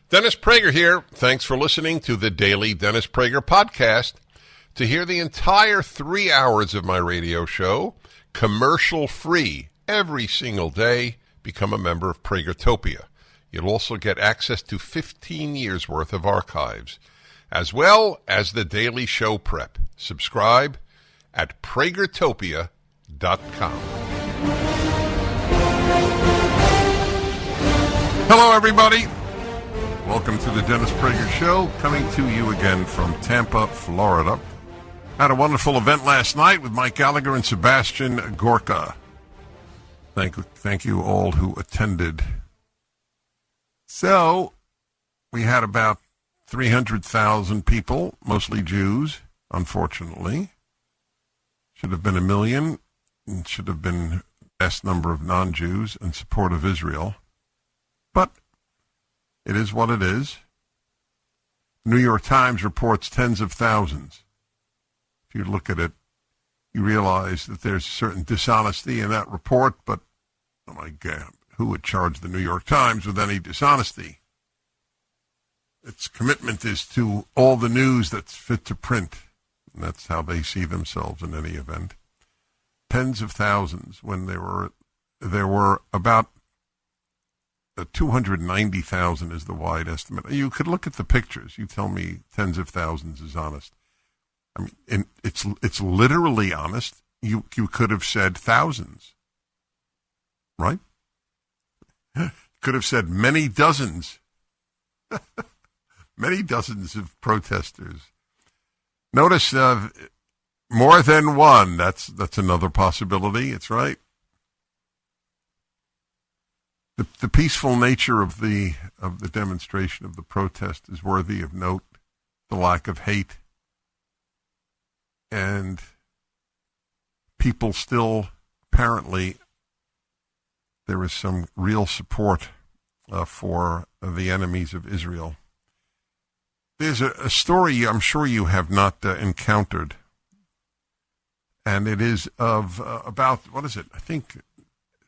Dennis Prager here. Thanks for listening to the Daily Dennis Prager Podcast. To hear the entire 3 hours of my radio show, commercial-free, every single day, become a member of Pragertopia. You'll also get access to 15 years' worth of archives, as well as the daily show prep. Subscribe at Pragertopia.com. Hello, everybody. Welcome to the Dennis Prager Show, coming to you again from Tampa, Florida. Had a wonderful event last night with Mike Gallagher and Sebastian Gorka. Thank you all who attended. So, we had about 300,000 people, mostly Jews, unfortunately. Should have been 1 million, and should have been the best number of non-Jews in support of Israel. But it is what it is. New York Times reports tens of thousands. If you look at it, you realize that there's a certain dishonesty in that report, but, oh my God, who would charge the New York Times with any dishonesty? Its commitment is to all the news that's fit to print, and that's how they see themselves in any event. Tens of thousands, when there were about 290,000 is the wide estimate. You could look at the pictures. You tell me tens of thousands is honest. I mean, it's literally honest. You could have said thousands, right? Could have said many dozens. Many dozens of protesters. Notice more than one. That's another possibility. It's right. The peaceful nature of the demonstration, of the protest, is worthy of note. The lack of hate, and people still, apparently, there is some real support for the enemies of Israel. There's a story I'm sure you have not encountered, and it is of about, what is it, I think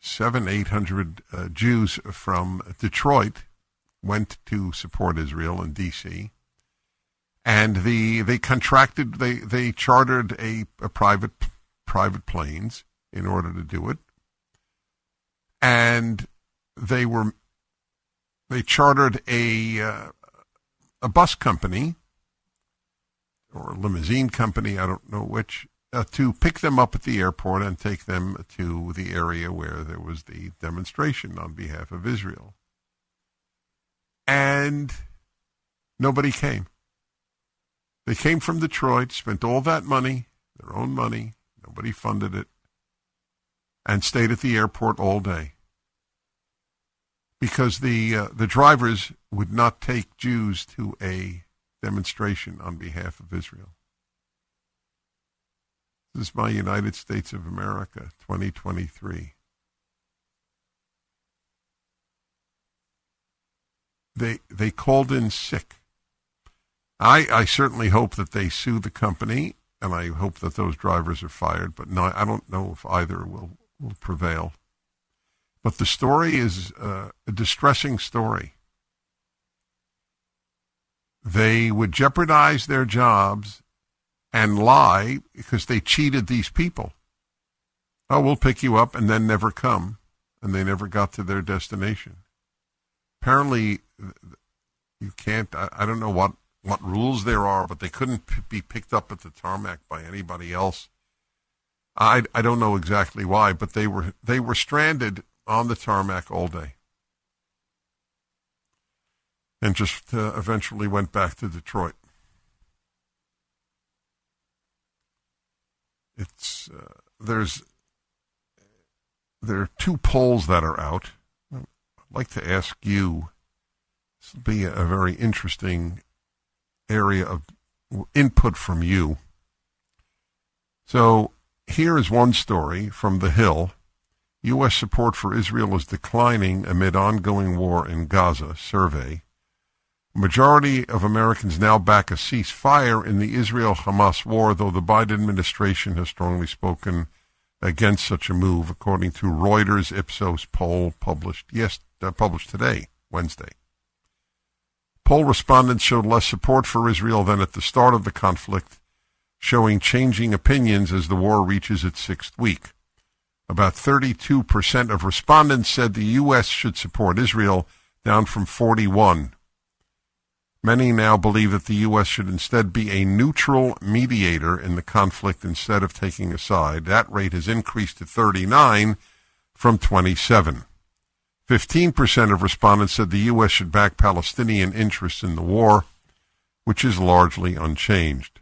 800 Jews from Detroit went to support Israel in D.C., and they chartered a private planes in order to do it, and they chartered a bus company or a limousine company, I don't know which, to pick them up at the airport and take them to the area where there was the demonstration on behalf of Israel. And nobody came. They came from Detroit, spent all that money, their own money, nobody funded it, and stayed at the airport all day. Because the drivers would not take Jews to a demonstration on behalf of Israel. This is my United States of America, 2023. They called in sick. I certainly hope that they sue the company, and I hope that those drivers are fired, but no, I don't know if either will prevail. But the story is a distressing story. They would jeopardize their jobs and lie because they cheated these people. Oh, we'll pick you up, and then never come, and they never got to their destination. Apparently, you can't, I don't know what rules there are, but they couldn't be picked up at the tarmac by anybody else. I don't know exactly why, but they were stranded on the tarmac all day, and just eventually went back to Detroit. There are 2 polls that are out. I'd like to ask you, this will be a very interesting area of input from you. So here is one story from The Hill. U.S. support for Israel is declining amid ongoing war in Gaza. Survey. A majority of Americans now back a ceasefire in the Israel-Hamas war, though the Biden administration has strongly spoken against such a move, according to Reuters Ipsos poll published today, Wednesday. Poll respondents showed less support for Israel than at the start of the conflict, showing changing opinions as the war reaches its sixth week. About 32% of respondents said the U.S. should support Israel, down from 41%. Many now believe that the U.S. should instead be a neutral mediator in the conflict instead of taking a side. That rate has increased to 39% from 27%. 15% of respondents said the U.S. should back Palestinian interests in the war, which is largely unchanged.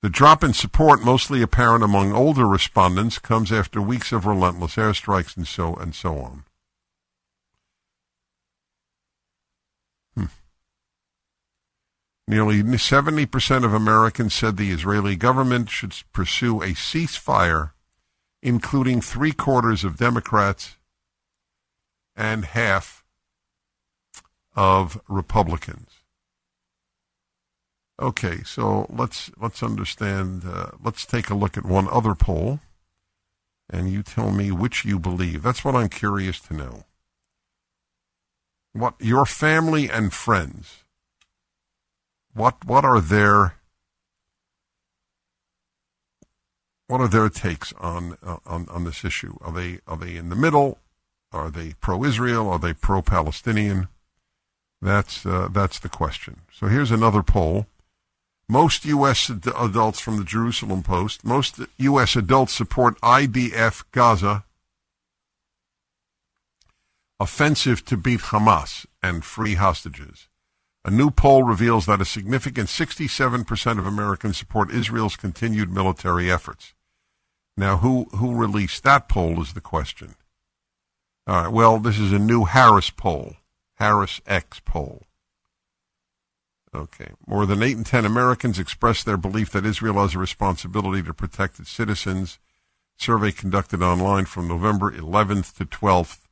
The drop in support, mostly apparent among older respondents, comes after weeks of relentless airstrikes and so on. Nearly 70% of Americans said the Israeli government should pursue a ceasefire, including 3/4 of Democrats and half of Republicans. Okay, so let's understand. Let's take a look at one other poll, and you tell me which you believe. That's what I'm curious to know. What your family and friends. What are their takes on this issue? Are they in the middle? Are they pro-Israel? Are they pro-Palestinian? That's the question. So here's another poll. Most U.S. adults from the Jerusalem Post. Most U.S. adults support IDF Gaza offensive to beat Hamas and free hostages. A new poll reveals that a significant 67% of Americans support Israel's continued military efforts. Now, who released that poll is the question. All right, well, this is a new Harris poll, Harris X poll. Okay, more than 8 in 10 Americans expressed their belief that Israel has a responsibility to protect its citizens. Survey conducted online from November 11th to 12th,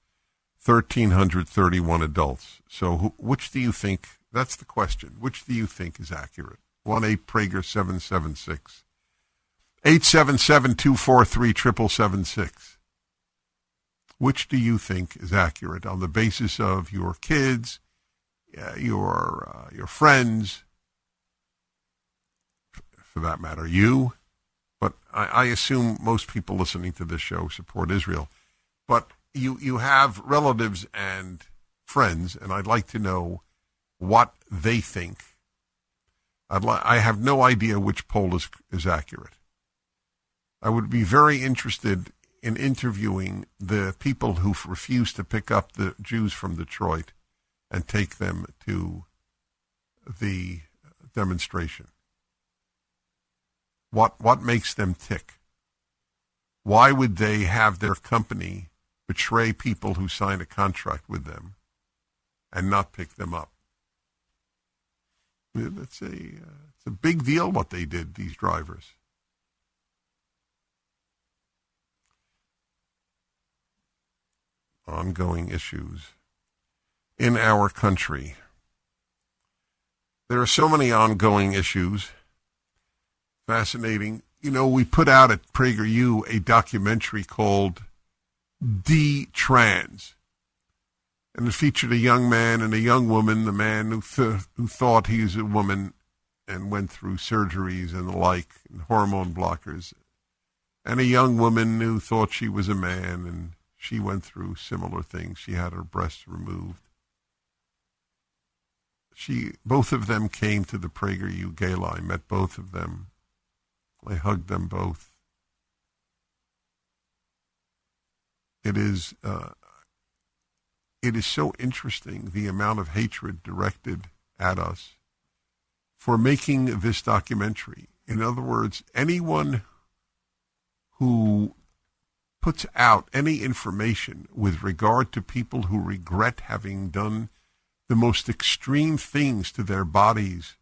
1,331 adults. So which do you think? That's the question. Which do you think is accurate? 1-8-Prager-776. 877-243-7776. Which do you think is accurate on the basis of your kids, your friends, for that matter, you? But I assume most people listening to this show support Israel. But you have relatives and friends, and I'd like to know what they think. I have no idea which poll is accurate. I would be very interested in interviewing the people who refuse to pick up the Jews from Detroit and take them to the demonstration. What makes them tick? Why would they have their company betray people who signed a contract with them and not pick them up? It's a big deal what they did, these drivers. Ongoing issues in our country. There are so many ongoing issues. Fascinating. You know, we put out at PragerU a documentary called D-Trans. And it featured a young man and a young woman, the man who thought he was a woman and went through surgeries and the like, and hormone blockers, and a young woman who thought she was a man, and she went through similar things. She had her breasts removed. Both of them came to the PragerU Gala. I met both of them. I hugged them both. It is so interesting, the amount of hatred directed at us for making this documentary. In other words, anyone who puts out any information with regard to people who regret having done the most extreme things to their bodies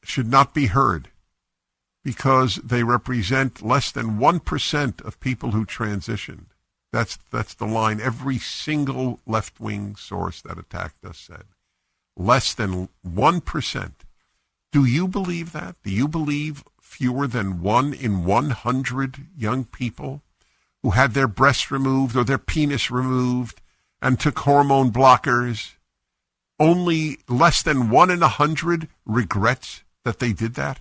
should not be heard, because they represent less than 1% of people who transitioned. That's the line every single left-wing source that attacked us said. Less than 1%. Do you believe that? Do you believe fewer than 1 in 100 young people who had their breasts removed or their penis removed and took hormone blockers only less than 1 in 100 regrets that they did that?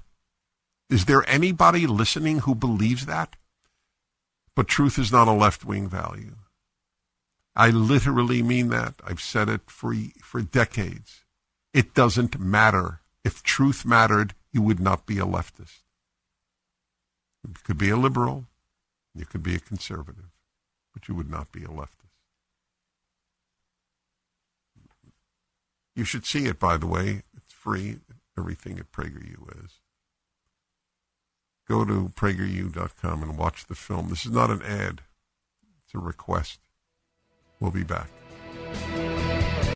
Is there anybody listening who believes that? But truth is not a left-wing value. I literally mean that. I've said it for decades. It doesn't matter. If truth mattered, you would not be a leftist. You could be a liberal. You could be a conservative. But you would not be a leftist. You should see it, by the way. It's free. Everything at PragerU is. Go to PragerU.com and watch the film. This is not an ad. It's a request. We'll be back.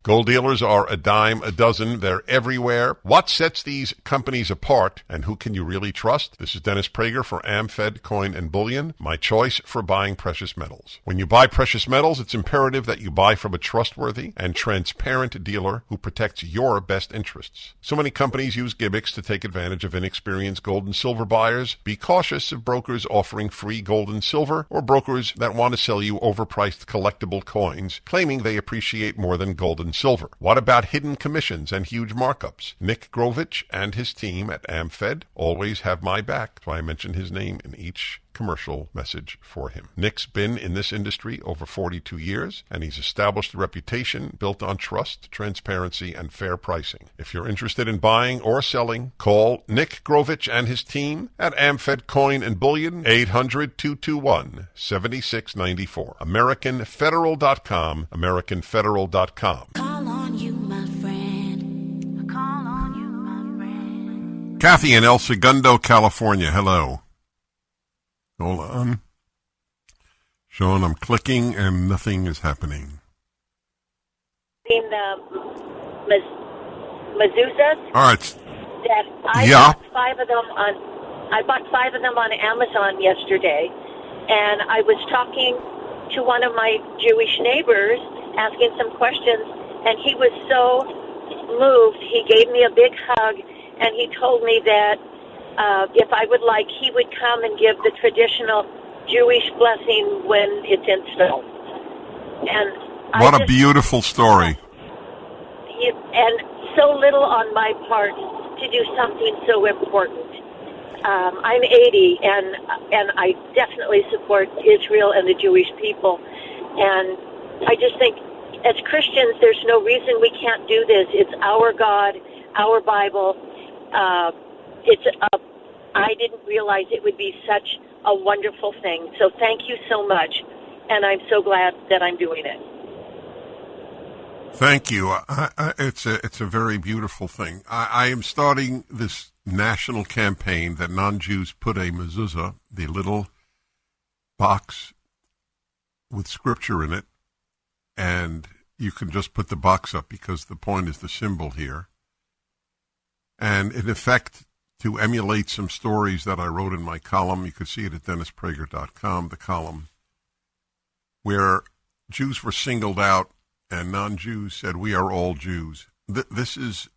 Gold dealers are a dime a dozen. They're everywhere. What sets these companies apart, and who can you really trust? This is Dennis Prager for AmFed Coin and Bullion, my choice for buying precious metals. When you buy precious metals, it's imperative that you buy from a trustworthy and transparent dealer who protects your best interests. So many companies use gimmicks to take advantage of inexperienced gold and silver buyers. Be cautious of brokers offering free gold and silver or brokers that want to sell you overpriced collectible coins, claiming they appreciate more than gold and silver. What about hidden commissions and huge markups? Nick Grovich and his team at AmFed always have my back, so I mention his name in each commercial message for him. Nick's been in this industry over 42 years, and he's established a reputation built on trust, transparency, and fair pricing. If you're interested in buying or selling, call Nick Grovich and his team at AmFed Coin and Bullion, 800-221-7694. AmericanFederal.com, AmericanFederal.com. Call on you, my friend. Call on you, my friend. Kathy in El Segundo, California. Hello. Hold on. Sean, I'm clicking and nothing is happening. In mezuzahs. All right. That I bought 5 of them on Amazon yesterday, and I was talking to one of my Jewish neighbors, asking some questions, and he was so moved. He gave me a big hug, and he told me that if I would like, he would come and give the traditional Jewish blessing when it's installed. And what a beautiful story. And so little on my part to do something so important. I'm 80, and I definitely support Israel and the Jewish people. And I just think, as Christians, there's no reason we can't do this. It's our God, our Bible. I didn't realize it would be such a wonderful thing. So thank you so much, and I'm so glad that I'm doing it. Thank you. It's a very beautiful thing. I am starting this national campaign that non-Jews put a mezuzah, the little box with scripture in it, and you can just put the box up because the point is the symbol here. And in effect, to emulate some stories that I wrote in my column, you could see it at DennisPrager.com, the column, where Jews were singled out and non-Jews said, "We are all Jews." This is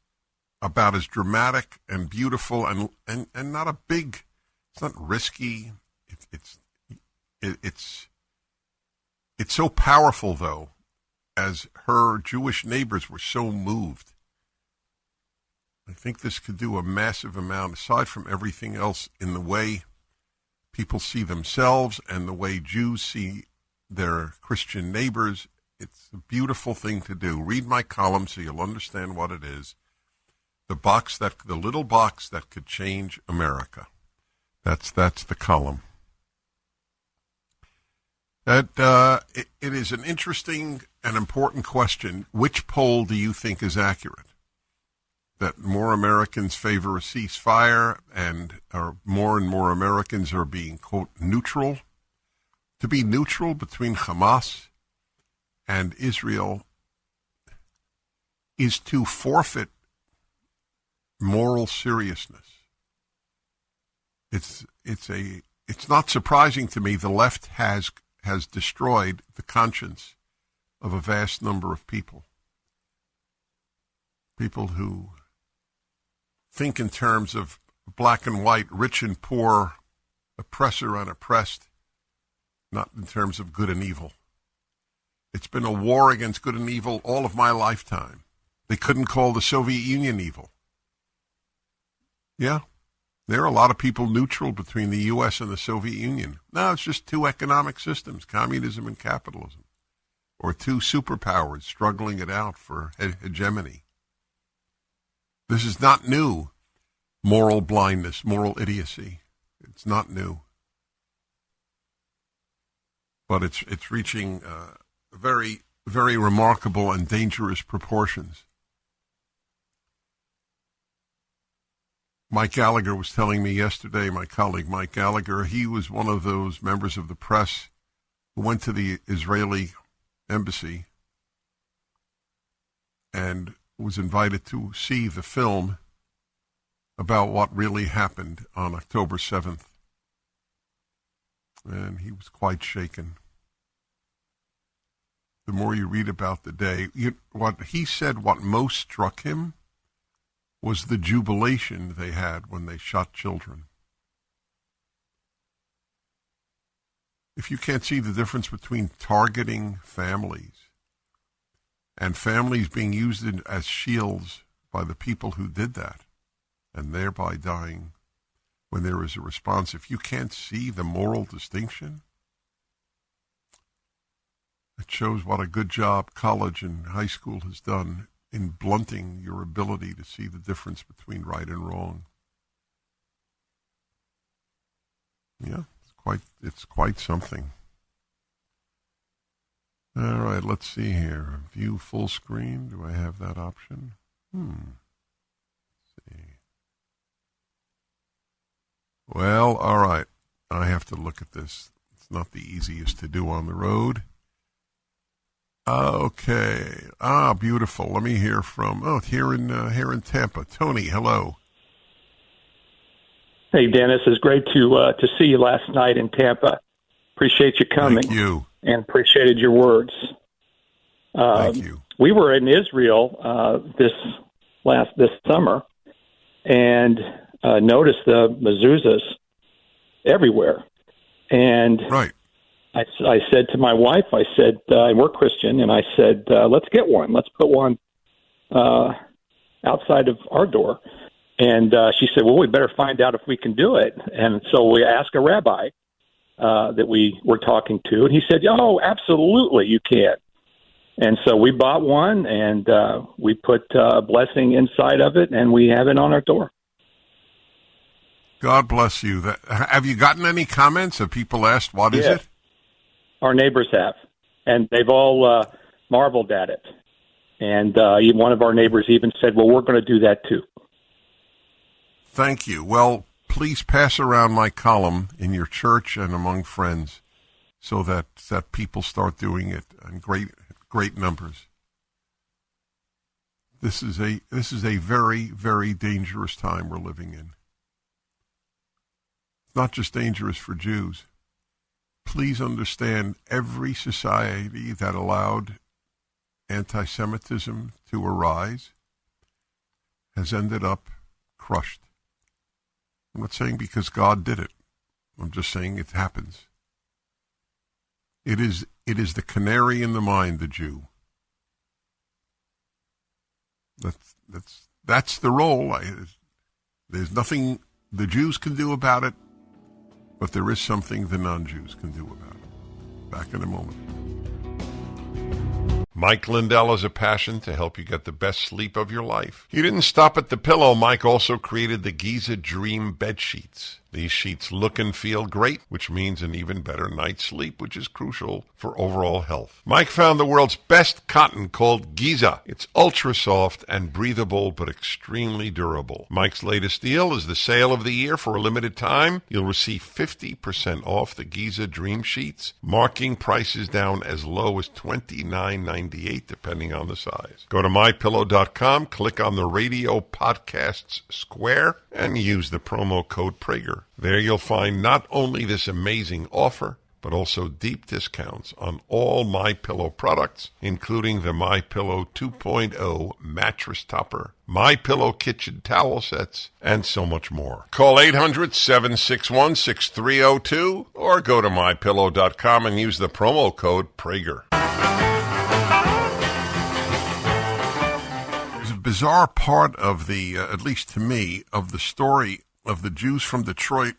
about as dramatic and beautiful and not a big, it's not risky. It's so powerful, though, as her Jewish neighbors were so moved. I think this could do a massive amount, aside from everything else, in the way people see themselves and the way Jews see their Christian neighbors. It's a beautiful thing to do. Read my column so you'll understand what it is. The little box that could change America. That's the column. It is an interesting and important question. Which poll do you think is accurate? That more Americans favor a ceasefire and more and more Americans are being, quote, neutral? To be neutral between Hamas and Israel is to forfeit moral seriousness. It's not surprising to me the left has destroyed the conscience of a vast number of people. People who think in terms of black and white, rich and poor, oppressor and oppressed, not in terms of good and evil. It's been a war against good and evil all of my lifetime. They couldn't call the Soviet Union evil. Yeah, there are a lot of people neutral between the U.S. and the Soviet Union. No, it's just two economic systems, communism and capitalism, or two superpowers struggling it out for hegemony. This is not new. Moral blindness, moral idiocy. It's not new. But it's reaching very, very remarkable and dangerous proportions. Mike Gallagher was telling me yesterday, my colleague Mike Gallagher, he was one of those members of the press who went to the Israeli embassy and was invited to see the film about what really happened on October 7th. And he was quite shaken. The more you read about the day, what he said, what most struck him was the jubilation they had when they shot children. If you can't see the difference between targeting families and families being used as shields by the people who did that, and thereby dying when there is a response, if you can't see the moral distinction, it shows what a good job college and high school has done in blunting your ability to see the difference between right and wrong. Yeah, it's quite something. All right, let's see here. View full screen. Do I have that option? Let's see. Well, all right. I have to look at this. It's not the easiest to do on the road. Okay. Beautiful. Let me hear from here in Tampa. Tony, hello. Hey, Dennis. It's great to see you last night in Tampa. Appreciate you coming. Thank you. And appreciated your words. Thank you. We were in Israel this summer and noticed the mezuzahs everywhere. And right. I said to my wife, we're Christian, and I said, let's get one. Let's put one outside of our door. And she said, well, we better find out if we can do it. And so we asked a rabbi that we were talking to, and he said, oh, absolutely, you can. And so we bought one, and we put a blessing inside of it, and we have it on our door. God bless you. Have you gotten any comments? Have people asked, what is it? Our neighbors have, and they've all marveled at it. And one of our neighbors even said, well, we're going to do that too. Thank you. Well, please pass around my column in your church and among friends so that people start doing it in great numbers. This is a very, very dangerous time we're living in. It's not just dangerous for Jews. Please understand, every society that allowed anti-Semitism to arise has ended up crushed. I'm not saying because God did it. I'm just saying it happens. It is the canary in the mine, the Jew. That's the role. There's nothing the Jews can do about it, but there is something the non-Jews can do about it. Back in a moment. Mike Lindell has a passion to help you get the best sleep of your life. He didn't stop at the pillow. Mike also created the Giza Dream bed sheets. These sheets look and feel great, which means an even better night's sleep, which is crucial for overall health. Mike found the world's best cotton called Giza. It's ultra soft and breathable, but extremely durable. Mike's latest deal is the sale of the year. For a limited time, you'll receive 50% off the Giza Dream sheets, marking prices down as low as $29.98, depending on the size. Go to MyPillow.com, click on the radio podcasts square, and use the promo code Prager. There you'll find not only this amazing offer, but also deep discounts on all MyPillow products, including the MyPillow 2.0 mattress topper, MyPillow kitchen towel sets, and so much more. Call 800-761-6302 or go to MyPillow.com and use the promo code Prager. bizarre part of the, at least to me, of the story of the Jews from Detroit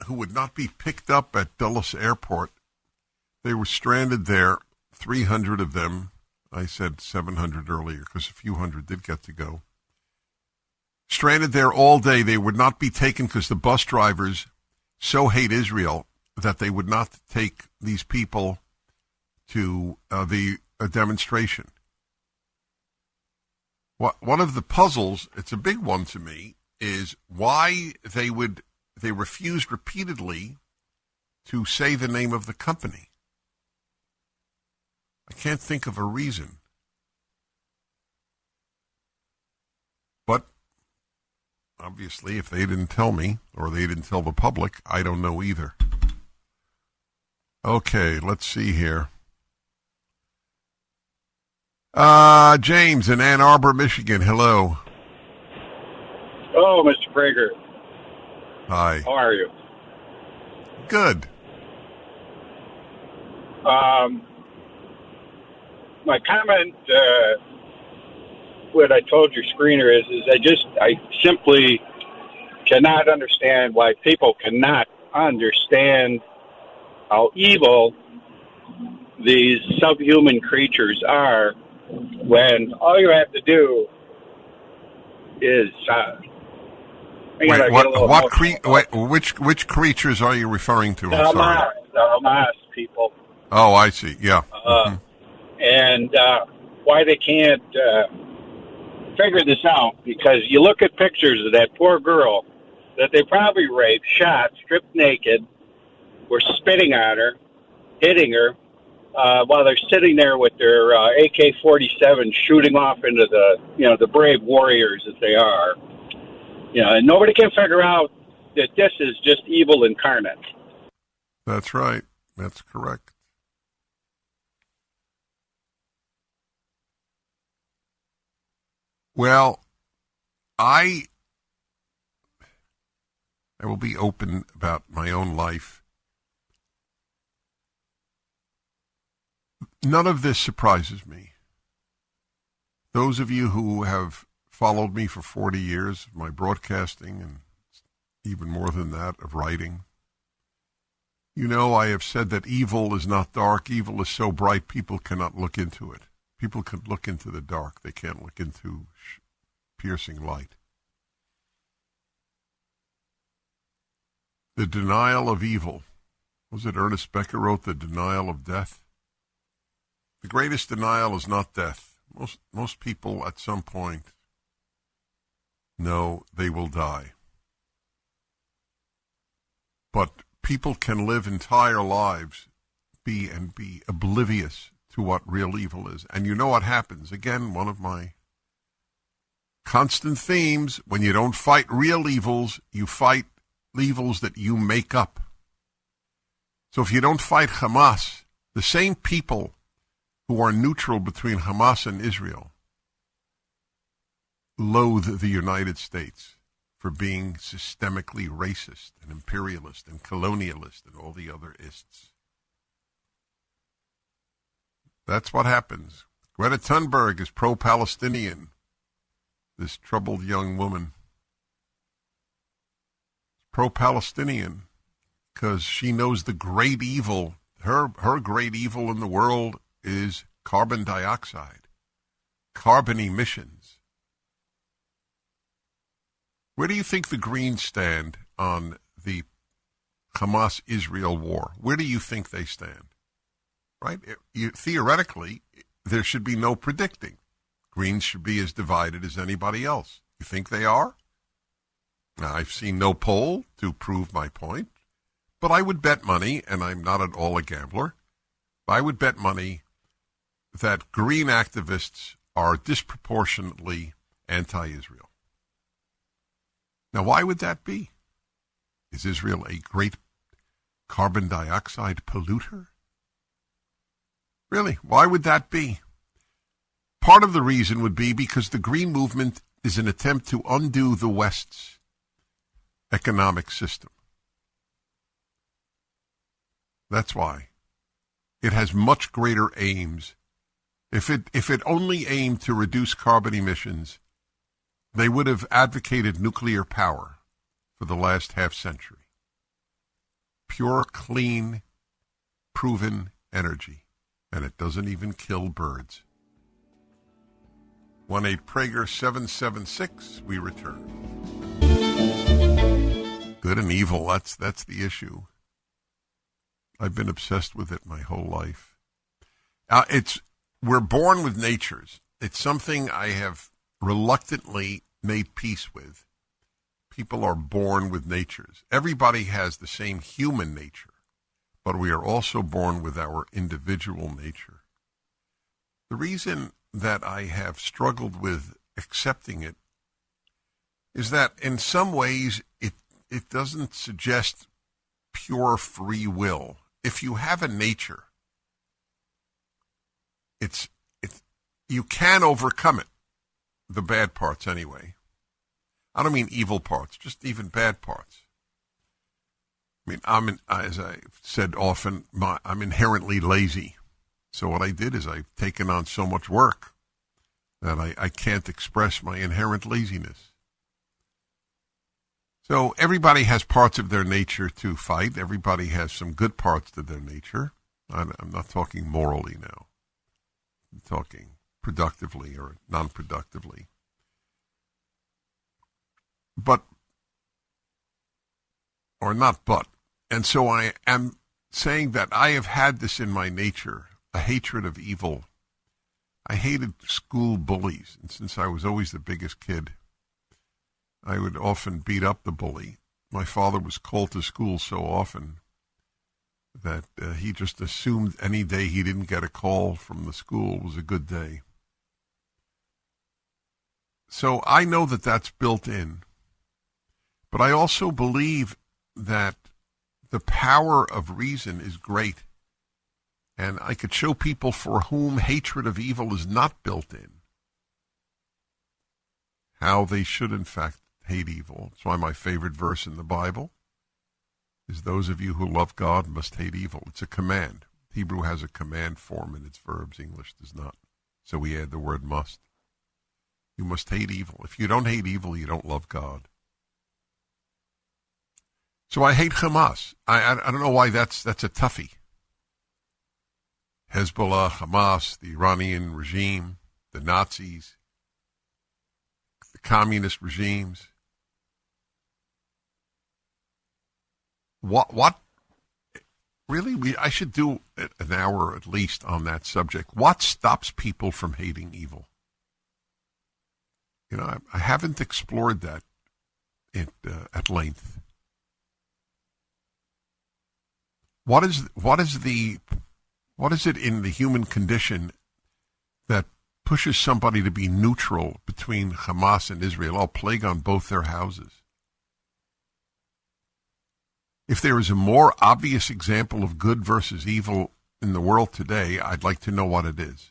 who would not be picked up at Dulles Airport. They were stranded there, 300 of them. I said 700 earlier because a few hundred did get to go. Stranded there all day. They would not be taken because the bus drivers so hate Israel that they would not take these people to the demonstration. One of the puzzles, it's a big one to me, is why they refused repeatedly to say the name of the company. I can't think of a reason. But obviously, if they didn't tell me, or they didn't tell the public, I don't know either. Okay, let's see here. James in Ann Arbor, Michigan. Hello. Oh, Mr. Prager. Hi. How are you? Good. My comment, what I told your screener is I simply cannot understand why people cannot understand how evil these subhuman creatures are when all you have to do is which creatures are you referring to? The Hamas people. Oh, I see. Yeah. And why they can't figure this out, because you look at pictures of that poor girl that they probably raped, shot, stripped naked, were spitting on her, hitting her, while they're sitting there with their AK-47 shooting off into the brave warriors that they are. And nobody can figure out that this is just evil incarnate. That's right. That's correct. Well, I will be open about my own life. None of this surprises me. Those of you who have followed me for 40 years of my broadcasting, and even more than that, of writing, I have said that evil is not dark. Evil is so bright people cannot look into it. People can look into the dark. They can't look into piercing light. The denial of evil. Was it Ernest Becker wrote The Denial of Death? The greatest denial is not death. Most people at some point know they will die. But people can live entire lives be oblivious to what real evil is. And you know what happens? Again, one of my constant themes, when you don't fight real evils, you fight evils that you make up. So if you don't fight Hamas, the same people who are neutral between Hamas and Israel loathe the United States for being systemically racist and imperialist and colonialist and all the other ists. That's what happens. Greta Thunberg is pro-Palestinian, this troubled young woman. Pro-Palestinian because she knows the great evil. Her great evil in the world is carbon dioxide, carbon emissions. Where do you think the Greens stand on the Hamas-Israel war? Where do you think they stand? Right? Theoretically, there should be no predicting. Greens should be as divided as anybody else. You think they are? Now, I've seen no poll to prove my point, but I would bet money, and I'm not at all a gambler, I would bet money that Green activists are disproportionately anti-Israel. Now, why would that be? Is Israel a great carbon dioxide polluter? Really, why would that be? Part of the reason would be because the Green movement is an attempt to undo the West's economic system. That's why. It has much greater aims. If it only aimed to reduce carbon emissions, they would have advocated nuclear power for the last half century. Pure, clean, proven energy. And it doesn't even kill birds. 1-8 Prager 776, we return. Good and evil, that's the issue. I've been obsessed with it my whole life. We're born with natures. It's something I have reluctantly made peace with. People are born with natures. Everybody has the same human nature, but we are also born with our individual nature. The reason that I have struggled with accepting it is that in some ways it doesn't suggest pure free will. If you have a nature, you can overcome it, the bad parts anyway. I don't mean evil parts, just even bad parts. I mean, as I've said often, I'm inherently lazy. So what I did is I've taken on so much work that I can't express my inherent laziness. So everybody has parts of their nature to fight. Everybody has some good parts to their nature. I'm not talking morally now. I'm talking productively or non-productively. And so I am saying that I have had this in my nature, a hatred of evil. I hated school bullies, and since I was always the biggest kid, I would often beat up the bully. My father was called to school so often that he just assumed any day he didn't get a call from the school was a good day. So I know that that's built in. But I also believe that the power of reason is great. And I could show people for whom hatred of evil is not built in how they should, in fact, hate evil. That's why my favorite verse in the Bible is those of you who love God must hate evil. It's a command. Hebrew has a command form in its verbs. English does not. So we add the word must. You must hate evil. If you don't hate evil, you don't love God. So I hate Hamas. I don't know why that's a toughie. Hezbollah, Hamas, the Iranian regime, the Nazis, the communist regimes. What really, I should do an hour at least on that subject. What stops people from hating evil? You know, I haven't explored that at length. What is it in the human condition that pushes somebody to be neutral between Hamas and Israel? I'll plague on both their houses. If there is a more obvious example of good versus evil in the world today, I'd like to know what it is.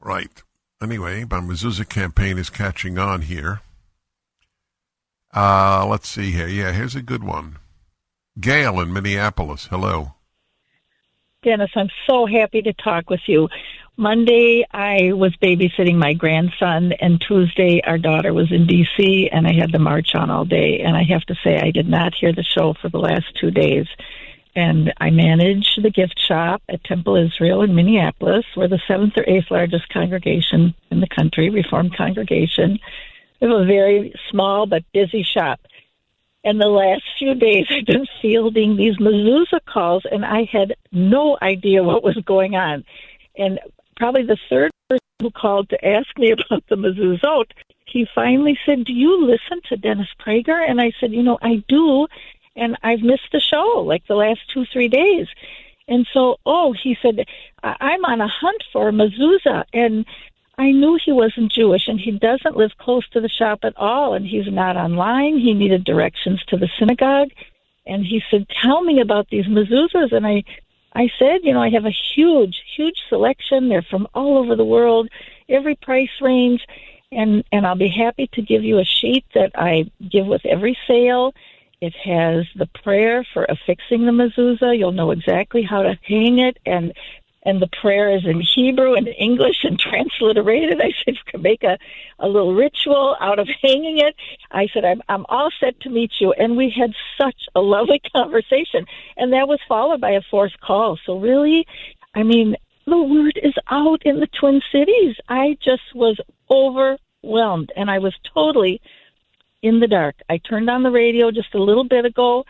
Right. Anyway, my Muzza Campaign is catching on here. Let's see here. Yeah, here's a good one. Gail in Minneapolis. Hello. Dennis, I'm so happy to talk with you. Monday, I was babysitting my grandson, and Tuesday, our daughter was in D.C., and I had the march on all day. And I have to say, I did not hear the show for the last 2 days. And I manage the gift shop at Temple Israel in Minneapolis. We're the 7th or 8th largest congregation in the country, Reformed congregation. We have a very small but busy shop. And the last few days, I've been fielding these mezuzah calls, and I had no idea what was going on. And probably the third person who called to ask me about the mezuzot, he finally said, "Do you listen to Dennis Prager?" And I said, I do, and I've missed the show like the last 2-3 days. And so, he said, I'm on a hunt for a mezuzah, and I knew he wasn't Jewish, and he doesn't live close to the shop at all, and he's not online. He needed directions to the synagogue, and he said, tell me about these mezuzahs. And I said, I have a huge, huge selection. They're from all over the world, every price range, and I'll be happy to give you a sheet that I give with every sale. It has the prayer for affixing the mezuzah. You'll know exactly how to hang it, and and the prayer is in Hebrew and English and transliterated. I said, you can make a little ritual out of hanging it. I said, I'm all set to meet you. And we had such a lovely conversation. And that was followed by a fourth call. So really, I mean, the word is out in the Twin Cities. I just was overwhelmed, and I was totally in the dark. I turned on the radio just a little bit ago,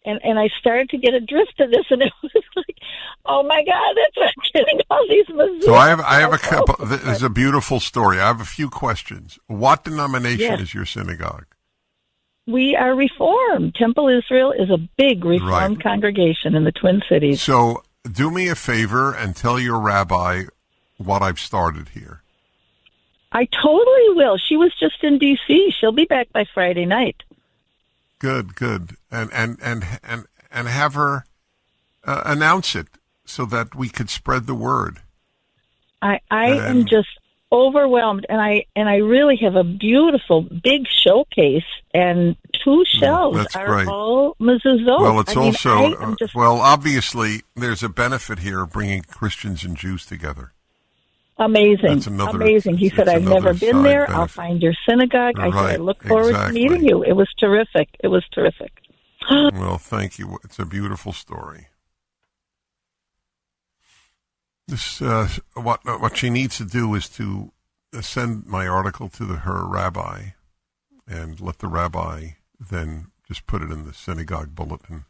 and I started to get a drift of this, and it was like, oh my God, that's not getting all these Missouri. So I have a couple. This is a beautiful story. I have a few questions. What denomination is your synagogue? We are Reformed. Temple Israel is a big Reformed congregation in the Twin Cities. So do me a favor and tell your rabbi what I've started here. I totally will. She was just in D.C. She'll be back by Friday night. Good. And have her announce it so that we could spread the word. I am just overwhelmed, and I really have a beautiful big showcase, and 2 shelves are all mezuzot. Well, it's obviously there's a benefit here of bringing Christians and Jews together. Amazing. Amazing. He said, I've never been there. I'll find your synagogue. I said, I look forward to meeting you. It was terrific. Well, thank you. It's a beautiful story. This what she needs to do is to send my article to her rabbi and let the rabbi then just put it in the synagogue bulletin.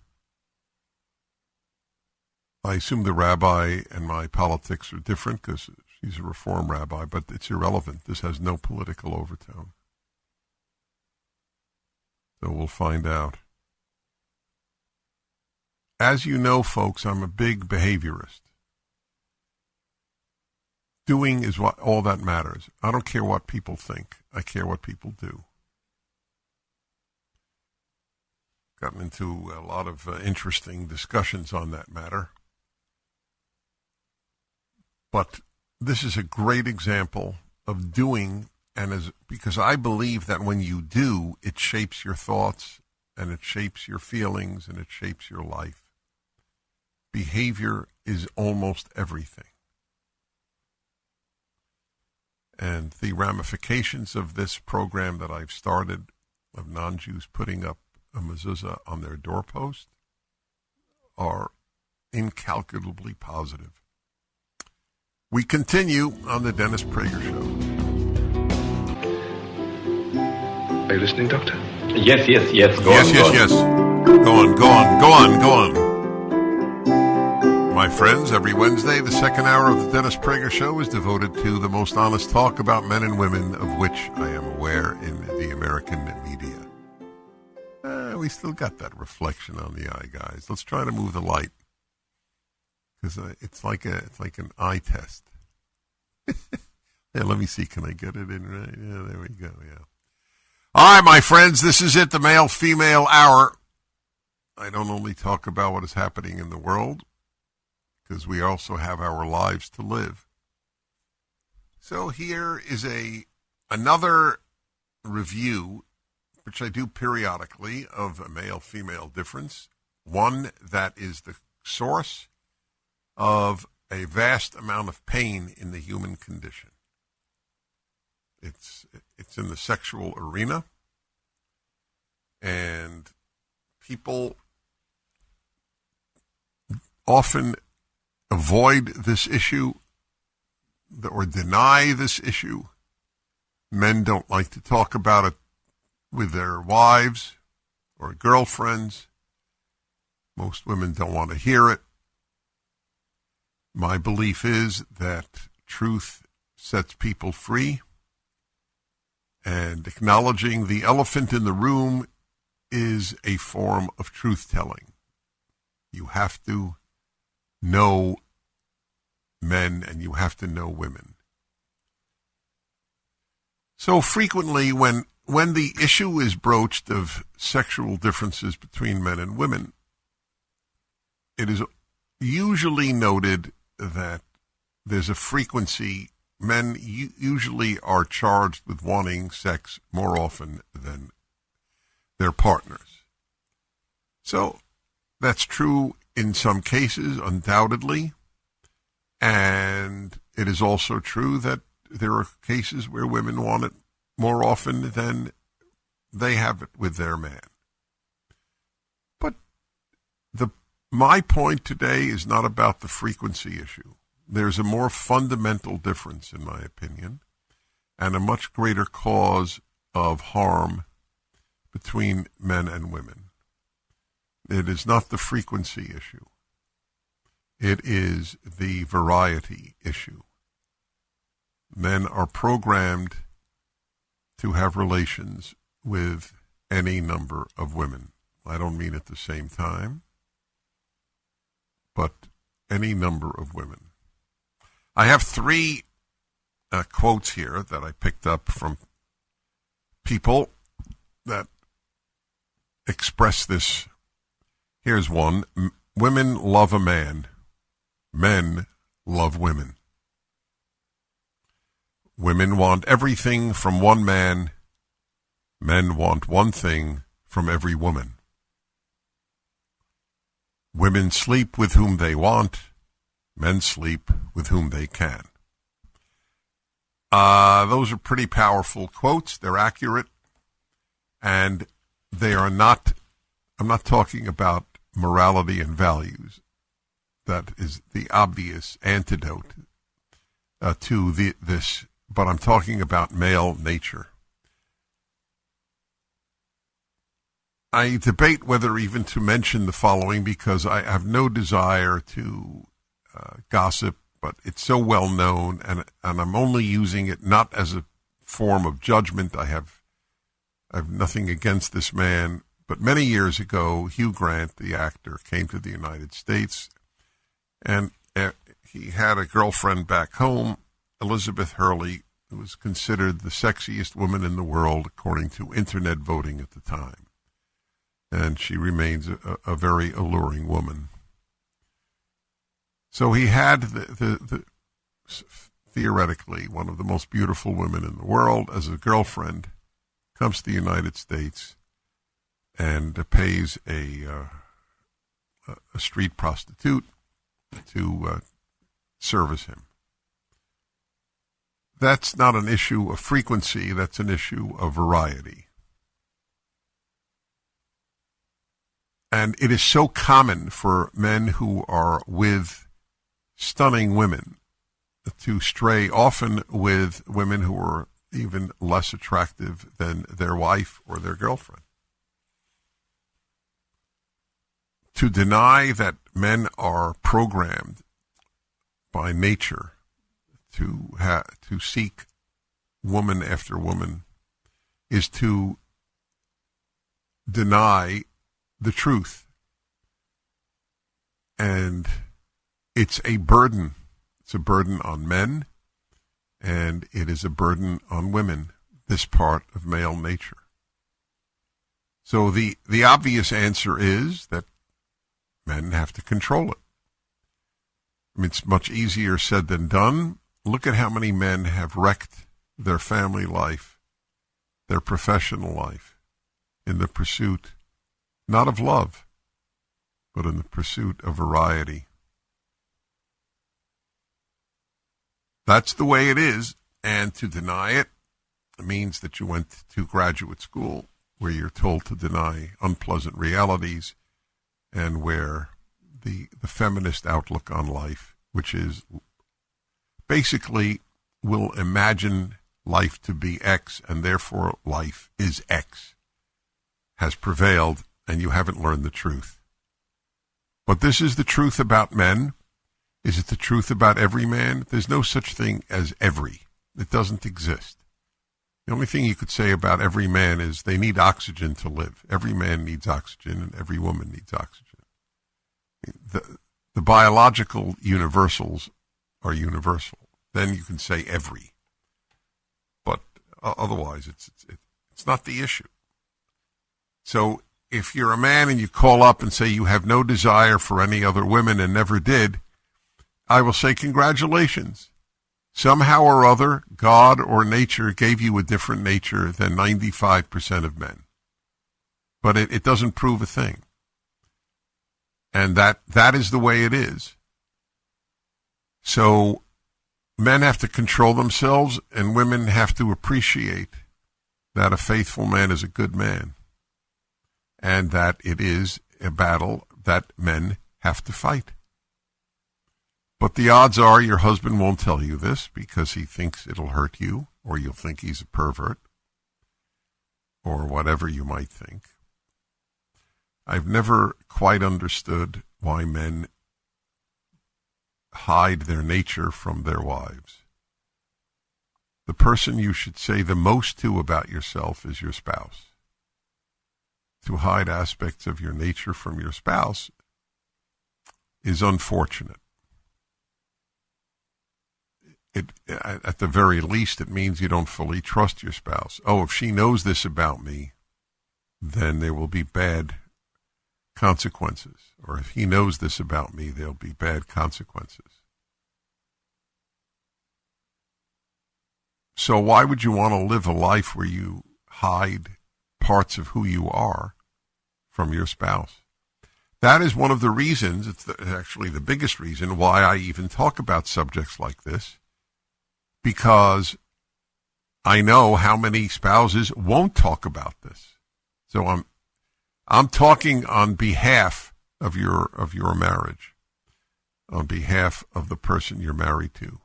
I assume the rabbi and my politics are different because she's a Reform rabbi, but it's irrelevant. This has no political overtone. So we'll find out. As you know, folks, I'm a big behaviorist. Doing is all that matters. I don't care what people think. I care what people do. Gotten into a lot of interesting discussions on that matter. But this is a great example of doing, because I believe that when you do, it shapes your thoughts, and it shapes your feelings, and it shapes your life. Behavior is almost everything. And the ramifications of this program that I've started, of non-Jews putting up a mezuzah on their doorpost, are incalculably positive. We continue on the Dennis Prager Show. Are you listening, Doctor? Yes. Yes. Go on. My friends, every Wednesday, the second hour of the Dennis Prager Show is devoted to the most honest talk about men and women of which I am aware in the American media. We still got that reflection on the eye, guys. Let's try to move the light. Because it's like an eye test. Yeah, let me see. Can I get it in right? Yeah, there we go. Yeah. All right, my friends, this is it, the male-female hour. I don't only talk about what is happening in the world, because we also have our lives to live. So here is another review, which I do periodically, of a male-female difference. One that is the source of a vast amount of pain in the human condition. It's in the sexual arena, and people often avoid this issue or deny this issue. Men don't like to talk about it with their wives or girlfriends. Most women don't want to hear it. My belief is that truth sets people free, and acknowledging the elephant in the room is a form of truth-telling. You have to know men and you have to know women. So frequently when the issue is broached of sexual differences between men and women, it is usually noted that there's a frequency. Men usually are charged with wanting sex more often than their partners. So that's true in some cases, undoubtedly. And it is also true that there are cases where women want it more often than they have it with their man. But my point today is not about the frequency issue. There's a more fundamental difference, in my opinion, and a much greater cause of harm between men and women. It is not the frequency issue. It is the variety issue. Men are programmed to have relations with any number of women. I don't mean at the same time, but any number of women. I have three quotes here that I picked up from people that express this. Here's one. Women love a man. Men love women. Women want everything from one man. Men want one thing from every woman. Women sleep with whom they want. Men sleep with whom they can. Those are pretty powerful quotes. They're accurate. And they are not, I'm not talking about morality and values. That is the obvious antidote to this, but I'm talking about male nature. I debate whether even to mention the following because I have no desire to gossip, but it's so well known, and I'm only using it not as a form of judgment. I have nothing against this man, but many years ago, Hugh Grant, the actor, came to the United States, and he had a girlfriend back home, Elizabeth Hurley, who was considered the sexiest woman in the world according to internet voting at the time. And she remains a very alluring woman. So he had the theoretically one of the most beautiful women in the world as a girlfriend, comes to the United States and pays a street prostitute to service him. That's not an issue of frequency, that's an issue of variety. And it is so common for men who are with stunning women to stray often with women who are even less attractive than their wife or their girlfriend. To deny that men are programmed by nature to seek woman after woman is to deny the truth. And it's a burden. It's a burden on men, and it is a burden on women, this part of male nature. So the obvious answer is that men have to control it. I mean, it's much easier said than done. Look at how many men have wrecked their family life, their professional life, in the pursuit, not of love, but in the pursuit of variety. That's the way it is, and to deny it means that you went to graduate school where you're told to deny unpleasant realities and where the feminist outlook on life, which is basically will imagine life to be X and therefore life is X, has prevailed, and you haven't learned the truth. But this is the truth about men. Is it the truth about every man? There's no such thing as every. It doesn't exist. The only thing you could say about every man is they need oxygen to live. Every man needs oxygen and every woman needs oxygen. The biological universals are universal. Then you can say every. But otherwise, it's not the issue. So if you're a man and you call up and say you have no desire for any other women and never did, I will say congratulations. Somehow or other, God or nature gave you a different nature than 95% of men. But it doesn't prove a thing. And that is the way it is. So men have to control themselves, and women have to appreciate that a faithful man is a good man, and that it is a battle that men have to fight. But the odds are your husband won't tell you this because he thinks it'll hurt you, or you'll think he's a pervert, or whatever you might think. I've never quite understood why men hide their nature from their wives. The person you should say the most to about yourself is your spouse. To hide aspects of your nature from your spouse is unfortunate. At the very least, it means you don't fully trust your spouse. Oh, if she knows this about me, then there will be bad consequences. Or if he knows this about me, there'll be bad consequences. So why would you want to live a life where you hide parts of who you are from your spouse? That is one of the reasons, it's actually the biggest reason why I even talk about subjects like this, because I know how many spouses won't talk about this. So I'm talking on behalf of your marriage, on behalf of the person you're married to.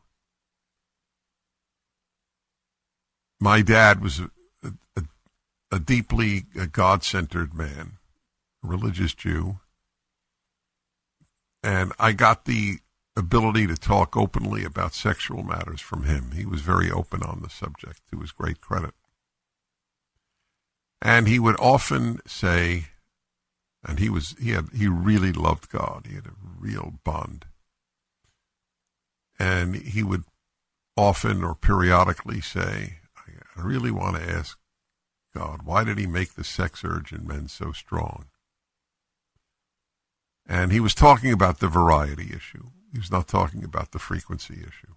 My dad was a deeply God-centered man, a religious Jew, and I got the ability to talk openly about sexual matters from him. He was very open on the subject, to his great credit. And he would often say, and he really loved God. He had a real bond. And he would often or periodically say, I really want to ask God, why did he make the sex urge in men so strong? And he was talking about the variety issue. He was not talking about the frequency issue.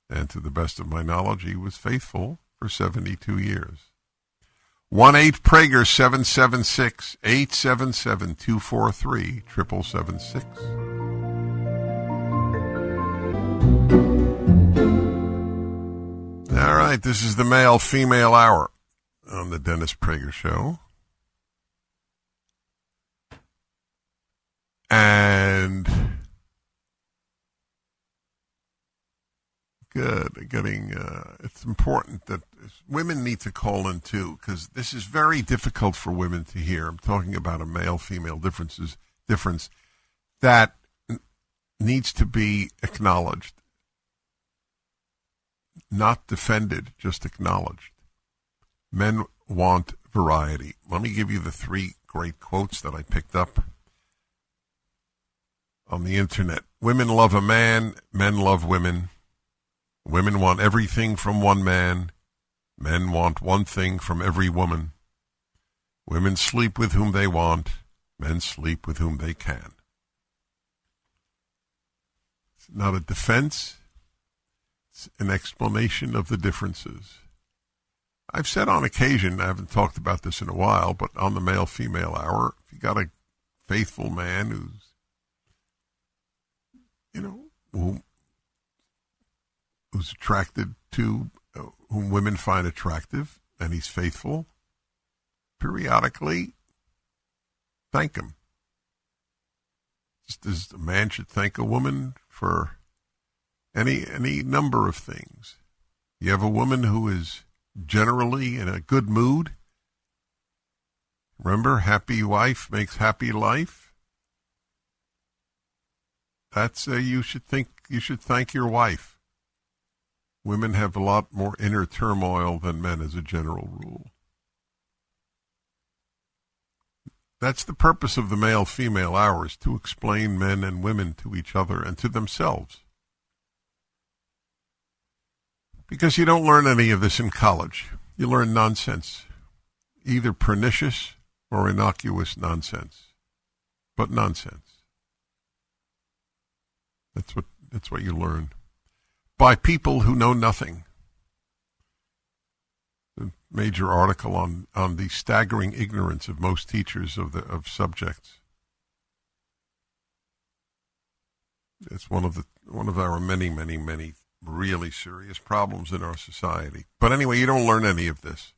And to the best of my knowledge, he was faithful for 72 years. 1-8-PRAGER 776-877-243-7776. All right, this is the male-female hour on the Dennis Prager Show. And it's important that women need to call in too, because this is very difficult for women to hear. I'm talking about a male-female difference that needs to be acknowledged. Not defended, just acknowledged. Men want variety. Let me give you the 3 great quotes that I picked up on the internet. Women love a man, men love women. Women want everything from one man. Men want one thing from every woman. Women sleep with whom they want. Men sleep with whom they can. It's not a defense. It's an explanation of the differences. I've said on occasion, I haven't talked about this in a while, but on the male-female hour, if you got a faithful man who's, who's attracted to, whom women find attractive, and he's faithful, periodically thank him. Just as a man should thank a woman for any number of things. You have a woman who is generally in a good mood. Remember, happy wife makes happy life. That's you should thank your wife. Women have a lot more inner turmoil than men as a general rule. That's the purpose of the male-female hours, to explain men and women to each other and to themselves. Because you don't learn any of this in college. You learn nonsense, either pernicious or innocuous nonsense, but nonsense. That's what you learn by people who know nothing. A major article on the staggering ignorance of most teachers of subjects. It's one of our many, many, many really serious problems in our society. But anyway, you don't learn any of this.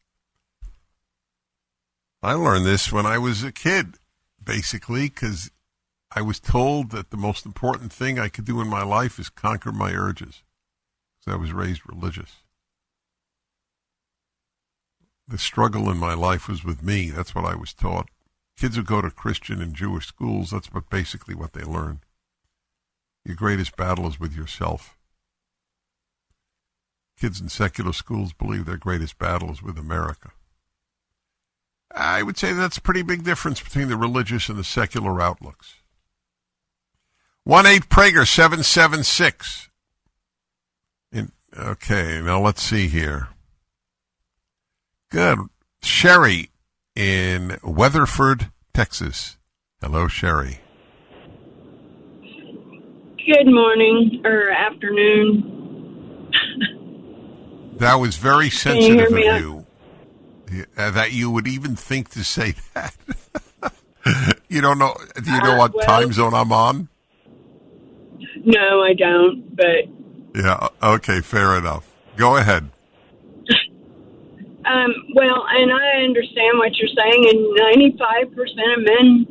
I learned this when I was a kid, basically, because I was told that the most important thing I could do in my life is conquer my urges, because I was raised religious. The struggle in my life was with me. That's what I was taught. Kids who go to Christian and Jewish schools, that's basically what they learn. Your greatest battle is with yourself. Kids in secular schools believe their greatest battle is with America. I would say that's a pretty big difference between the religious and the secular outlooks. 1-8 776. Okay, now let's see here. Good. Sherry in Weatherford, Texas. Hello, Sherry. Good morning or afternoon. That was very sensitive of you. That you would even think to say that. You don't know? Do you know what time zone I'm on? No, I don't. But yeah, okay, fair enough. Go ahead. Well, and I understand what you're saying, and 95% of men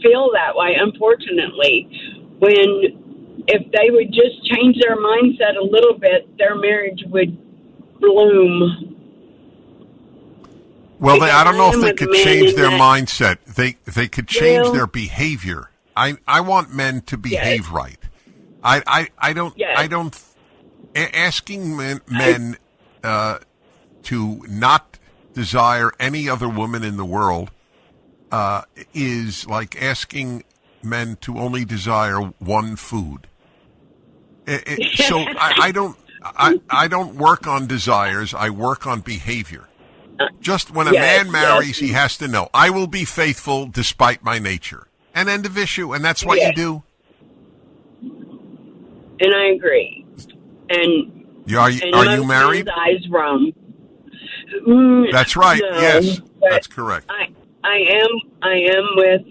feel that way. Unfortunately, if they would just change their mindset a little bit, their marriage would bloom. Well, I don't know if they could change their mindset. They could change their behavior. I want men to behave right. I don't asking men to not desire any other woman in the world is like asking men to only desire one food. So I don't work on desires. I work on behavior. Just when a man marries, he has to know, I will be faithful despite my nature. An end of issue, and that's what you do. And I agree. And are you married? Eyes roam. That's right. No, yes, that's correct. I am with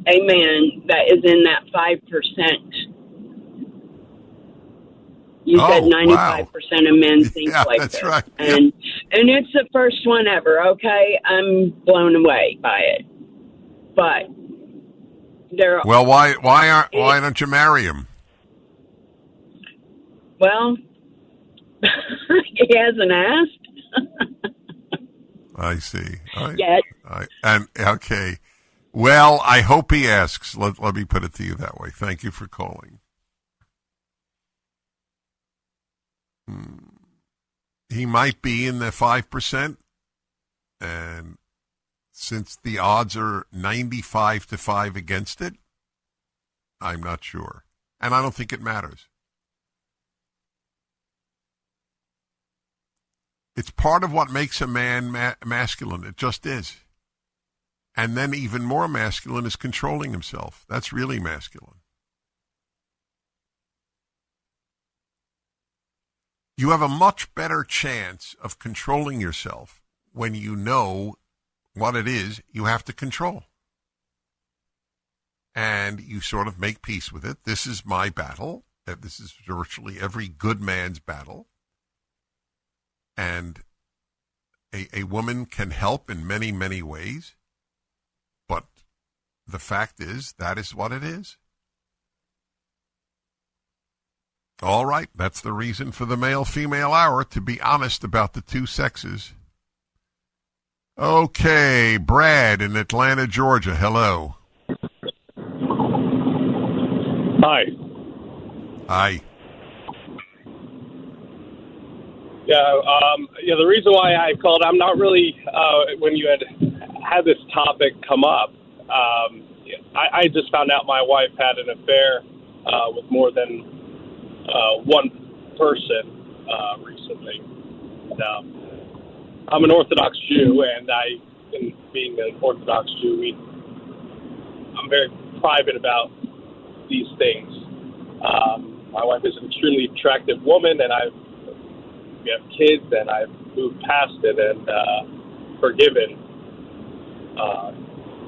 a man that is in that 5%. You said 95% of men think like that's this. Right. And it's the first one ever, okay? I'm blown away by it. But well, why don't you marry him? Well, he hasn't asked. I see. Yet. Okay. Well, I hope he asks. Let me put it to you that way. Thank you for calling. He might be in the 5%, and since the odds are 95-5 against it, I'm not sure. And I don't think it matters. It's part of what makes a man masculine. It just is. And then even more masculine is controlling himself. That's really masculine. You have a much better chance of controlling yourself when you know what it is you have to control. And you sort of make peace with it. This is my battle. This is virtually every good man's battle. And a woman can help in many, many ways. But the fact is, that is what it is. All right, that's the reason for the male-female hour, to be honest about the two sexes. Okay, Brad in Atlanta, Georgia. Hello. Hi. Hi. Yeah, the reason why I called, I'm not really, when you had this topic come up, I just found out my wife had an affair with more than one person recently. Now, I'm an Orthodox Jew, and being an Orthodox Jew, I'm very private about these things. My wife is an extremely attractive woman, and we have kids, and I've moved past it and forgiven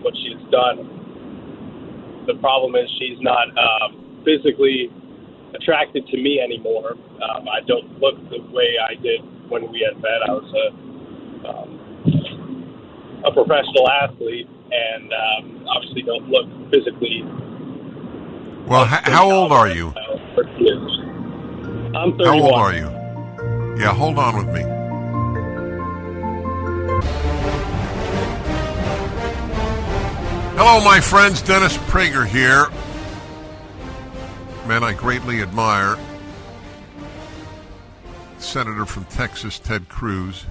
what she's done. The problem is she's not physically attracted to me anymore. I don't look the way I did when we had met. I was a professional athlete, and obviously don't look physically. Well, how old are you? I'm 31. How old are you? Yeah, hold on with me. Hello, my friends. Dennis Prager here. Man I greatly admire. Senator from Texas, Ted Cruz.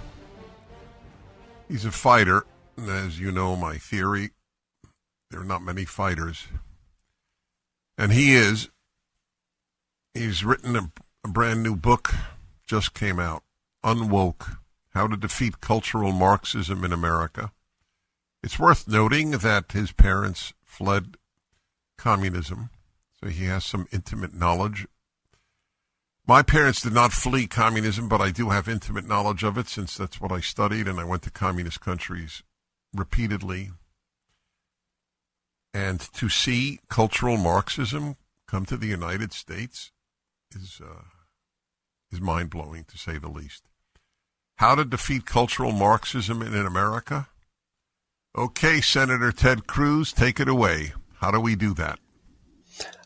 He's a fighter. And as you know, my theory, there are not many fighters. And he is. He's written a brand new book, just came out, Unwoke, How to Defeat Cultural Marxism in America. It's worth noting that his parents fled communism, so he has some intimate knowledge. My parents did not flee communism, but I do have intimate knowledge of it since that's what I studied, and I went to communist countries repeatedly. And to see cultural Marxism come to the United States is mind-blowing, to say the least. How to defeat cultural Marxism in America? Okay, Senator Ted Cruz, take it away. How do we do that?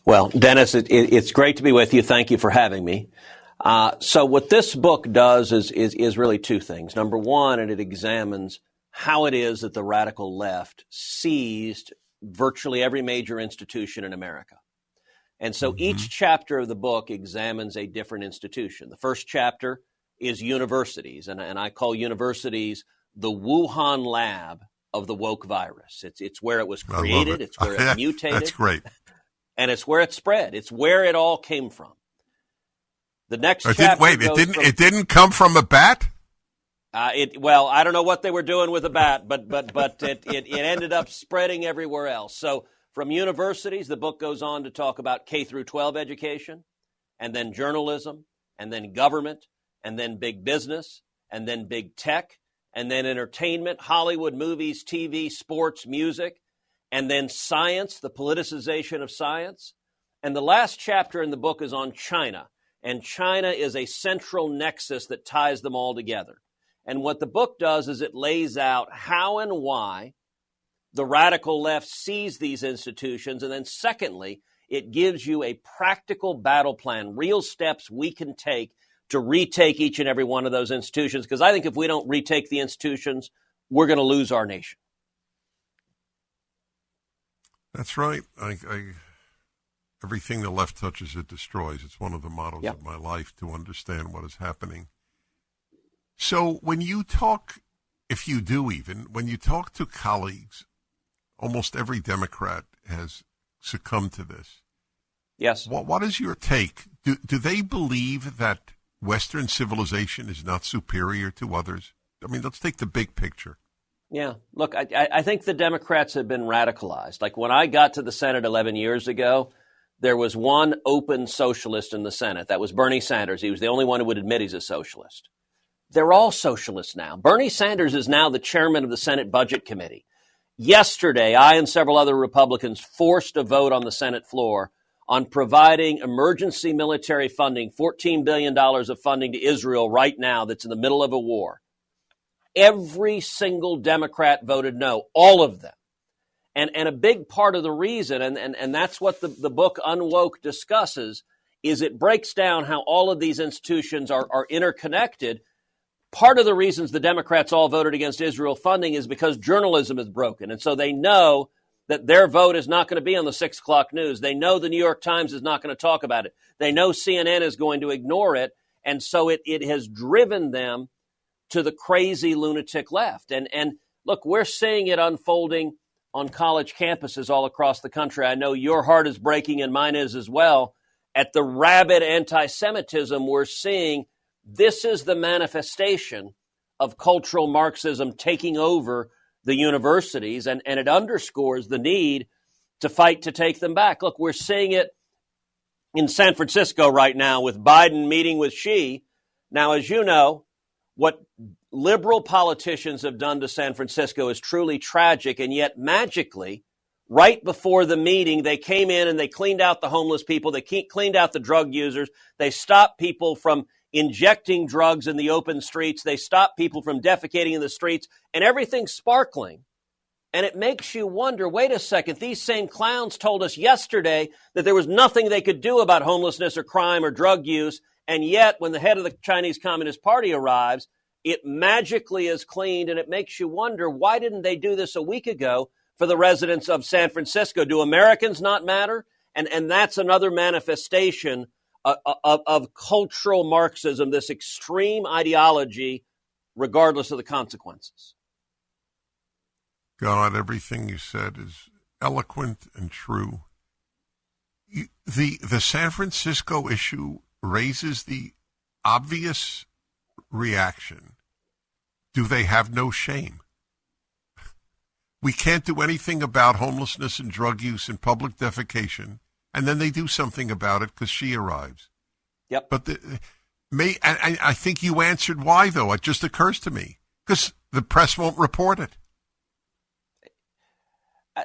Well, Dennis, it's great to be with you. Thank you for having me. So what this book does is really two things. Number one, it examines how it is that the radical left seized virtually every major institution in America. And so each chapter of the book examines a different institution. The first chapter is universities, and I call universities the Wuhan lab of the woke virus. It's where it was created. It's where it mutated. That's great. And it's where it spread. It's where it all came from. The next chapter it didn't come from a bat? Well, I don't know what they were doing with a bat, but it ended up spreading everywhere else. So from universities, the book goes on to talk about K through 12 education, and then journalism, and then government, and then big business, and then big tech, and then entertainment, Hollywood, movies, TV, sports, music, and then science, the politicization of science. And the last chapter in the book is on China, and China is a central nexus that ties them all together. And what the book does is it lays out how and why the radical left sees these institutions, and then secondly, it gives you a practical battle plan, real steps we can take to retake each and every one of those institutions, because I think if we don't retake the institutions, we're going to lose our nation. That's right. Everything the left touches, it destroys. It's one of the mottos of my life, to understand what is happening. So when you talk, if you do even, when you talk to colleagues, almost every Democrat has succumbed to this. Yes. What is your take? Do they believe that Western civilization is not superior to others? I mean, let's take the big picture. Yeah. Look, I think the Democrats have been radicalized. Like when I got to the Senate 11 years ago, there was one open socialist in the Senate. That was Bernie Sanders. He was the only one who would admit he's a socialist. They're all socialists now. Bernie Sanders is now the chairman of the Senate Budget Committee. Yesterday, I and several other Republicans forced a vote on the Senate floor on providing emergency military funding, $14 billion of funding to Israel right now that's in the middle of a war. Every single Democrat voted no, all of them. And a big part of the reason, and that's what the book Unwoke discusses, is it breaks down how all of these institutions are interconnected. Part of the reasons the Democrats all voted against Israel funding is because journalism is broken. And so they know that their vote is not going to be on the 6 o'clock news. They know the New York Times is not going to talk about it. They know CNN is going to ignore it. And so it has driven them to the crazy lunatic left. And look, we're seeing it unfolding on college campuses all across the country. I know your heart is breaking and mine is as well. At the rabid anti-Semitism we're seeing, this is the manifestation of cultural Marxism taking over the universities, and it underscores the need to fight to take them back. Look, we're seeing it in San Francisco right now with Biden meeting with Xi. Now, as you know, what liberal politicians have done to San Francisco is truly tragic, and yet magically, right before the meeting, they came in and they cleaned out the homeless people. They cleaned out the drug users. They stopped people from injecting drugs in the open streets. They stopped people from defecating in the streets, and everything's sparkling. And it makes you wonder, wait a second, these same clowns told us yesterday that there was nothing they could do about homelessness or crime or drug use. And yet, when the head of the Chinese Communist Party arrives, it magically is cleaned. And it makes you wonder, why didn't they do this a week ago for the residents of San Francisco? Do Americans not matter? And that's another manifestation of cultural Marxism, this extreme ideology, regardless of the consequences. God, everything you said is eloquent and true. The San Francisco issue raises the obvious reaction. Do they have no shame? We can't do anything about homelessness and drug use and public defecation, and then they do something about it because she arrives. Yep. But I think you answered why, though. It just occurs to me. Because the press won't report it.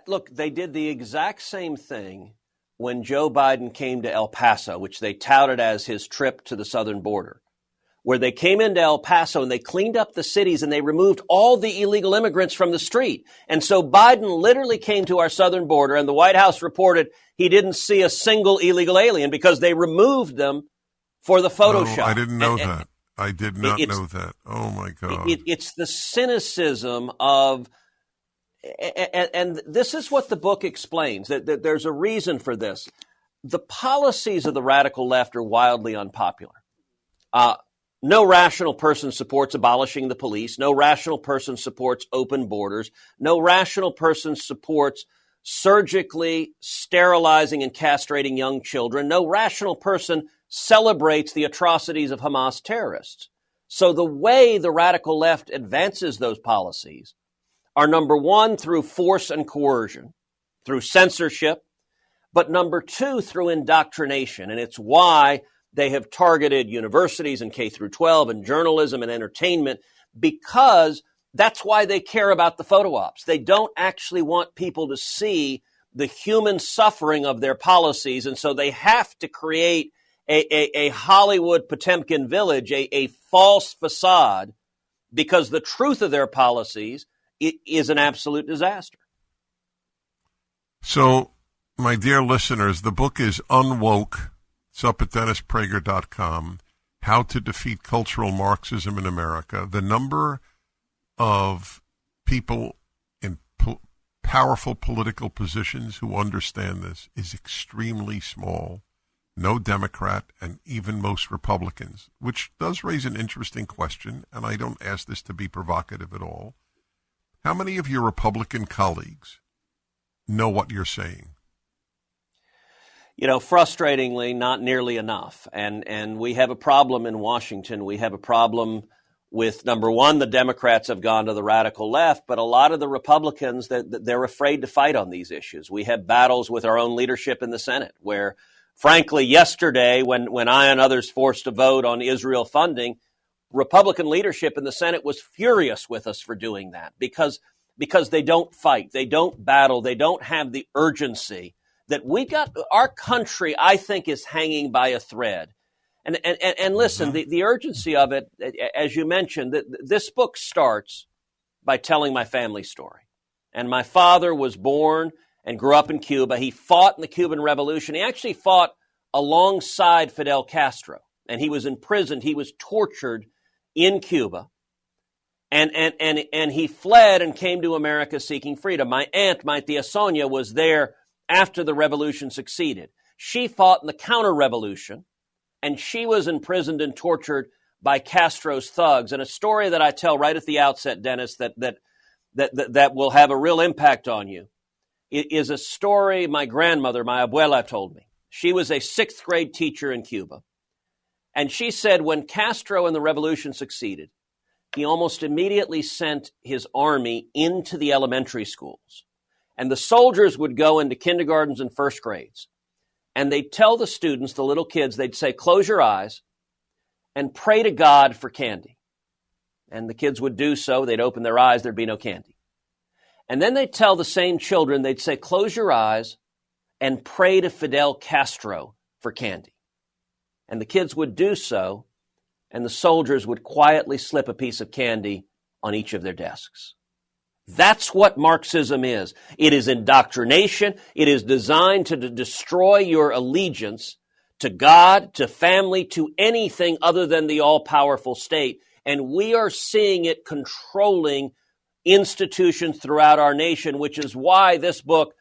Look, they did the exact same thing when Joe Biden came to El Paso, which they touted as his trip to the southern border, where they came into El Paso and they cleaned up the cities and they removed all the illegal immigrants from the street. And so Biden literally came to our southern border, and the White House reported he didn't see a single illegal alien because they removed them for the Photoshop. I didn't know that. I did not know that. Oh, my God. It's the cynicism of... And this is what the book explains, that there's a reason for this. The policies of the radical left are wildly unpopular. No rational person supports abolishing the police. No rational person supports open borders. No rational person supports surgically sterilizing and castrating young children. No rational person celebrates the atrocities of Hamas terrorists. So the way the radical left advances those policies are, number one, through force and coercion, through censorship, but number two, through indoctrination. And it's why they have targeted universities and K through 12 and journalism and entertainment, because that's why they care about the photo ops. They don't actually want people to see the human suffering of their policies. And so they have to create a Hollywood Potemkin village, a false facade, because the truth of their policies is an absolute disaster. So, my dear listeners, the book is Unwoke. It's up at DennisPrager.com. How to Defeat Cultural Marxism in America. The number of people in powerful political positions who understand this is extremely small. No Democrat and even most Republicans, which does raise an interesting question, and I don't ask this to be provocative at all. How many of your Republican colleagues know what you're saying? You know, frustratingly, not nearly enough. And we have a problem in Washington. We have a problem with, number one, the Democrats have gone to the radical left, but a lot of the Republicans, they're afraid to fight on these issues. We have battles with our own leadership in the Senate where, frankly, yesterday, when I and others forced a vote on Israel funding, Republican leadership in the Senate was furious with us for doing that because they don't fight, they don't battle, they don't have the urgency that we got. Our country, I think, is hanging by a thread. And listen, the urgency of it, as you mentioned, this book starts by telling my family story. And my father was born and grew up in Cuba. He fought in the Cuban Revolution. He actually fought alongside Fidel Castro, and he was imprisoned. He was tortured in Cuba, and he fled and came to America seeking freedom. My aunt, my tia Sonia, was there after the revolution succeeded. She fought in the counter-revolution, and she was imprisoned and tortured by Castro's thugs. And a story that I tell right at the outset, Dennis, that will have a real impact on you, it is a story my grandmother, my abuela, told me. She was a 6th grade teacher in Cuba. And she said when Castro and the revolution succeeded, he almost immediately sent his army into the elementary schools. And the soldiers would go into kindergartens and first grades. And they'd tell the students, the little kids, they'd say, close your eyes and pray to God for candy. And the kids would do so. They'd open their eyes. There'd be no candy. And then they'd tell the same children, they'd say, close your eyes and pray to Fidel Castro for candy. And the kids would do so, and the soldiers would quietly slip a piece of candy on each of their desks. That's what Marxism is. It is indoctrination. It is designed to destroy your allegiance to God, to family, to anything other than the all-powerful state. And we are seeing it controlling institutions throughout our nation, which is why this book,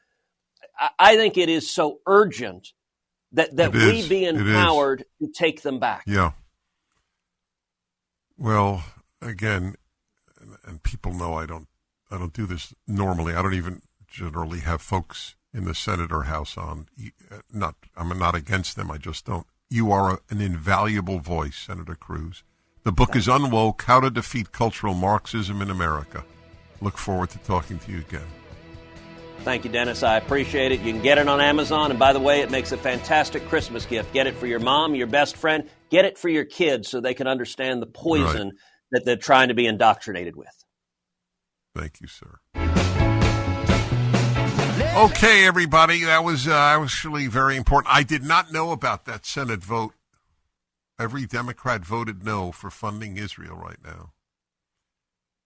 I think it is so urgent that we be empowered to take them back. Yeah. Well, again, and people know I don't do this normally. I don't even generally have folks in the Senate or House on. I'm not against them. I just don't. You are an invaluable voice, Senator Cruz. The book is Unwoke: How to Defeat Cultural Marxism in America. Look forward to talking to you again. Thank you, Dennis. I appreciate it. You can get it on Amazon. And by the way, it makes a fantastic Christmas gift. Get it for your mom, your best friend. Get it for your kids so they can understand the poison that they're trying to be indoctrinated with. Thank you, sir. Okay, everybody. That was actually very important. I did not know about that Senate vote. Every Democrat voted no for funding Israel right now.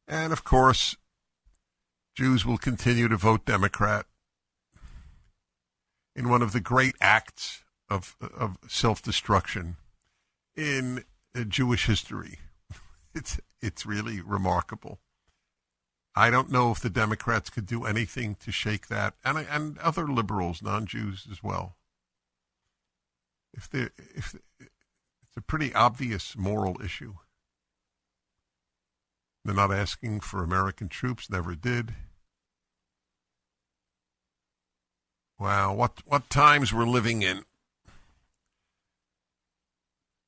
And, of course, Jews will continue to vote Democrat in one of the great acts of self-destruction in Jewish history. It's really remarkable. I don't know if the Democrats could do anything to shake that, and other liberals, non-Jews as well. It's a pretty obvious moral issue. They're not asking for American troops, never did. Wow, what times we're living in.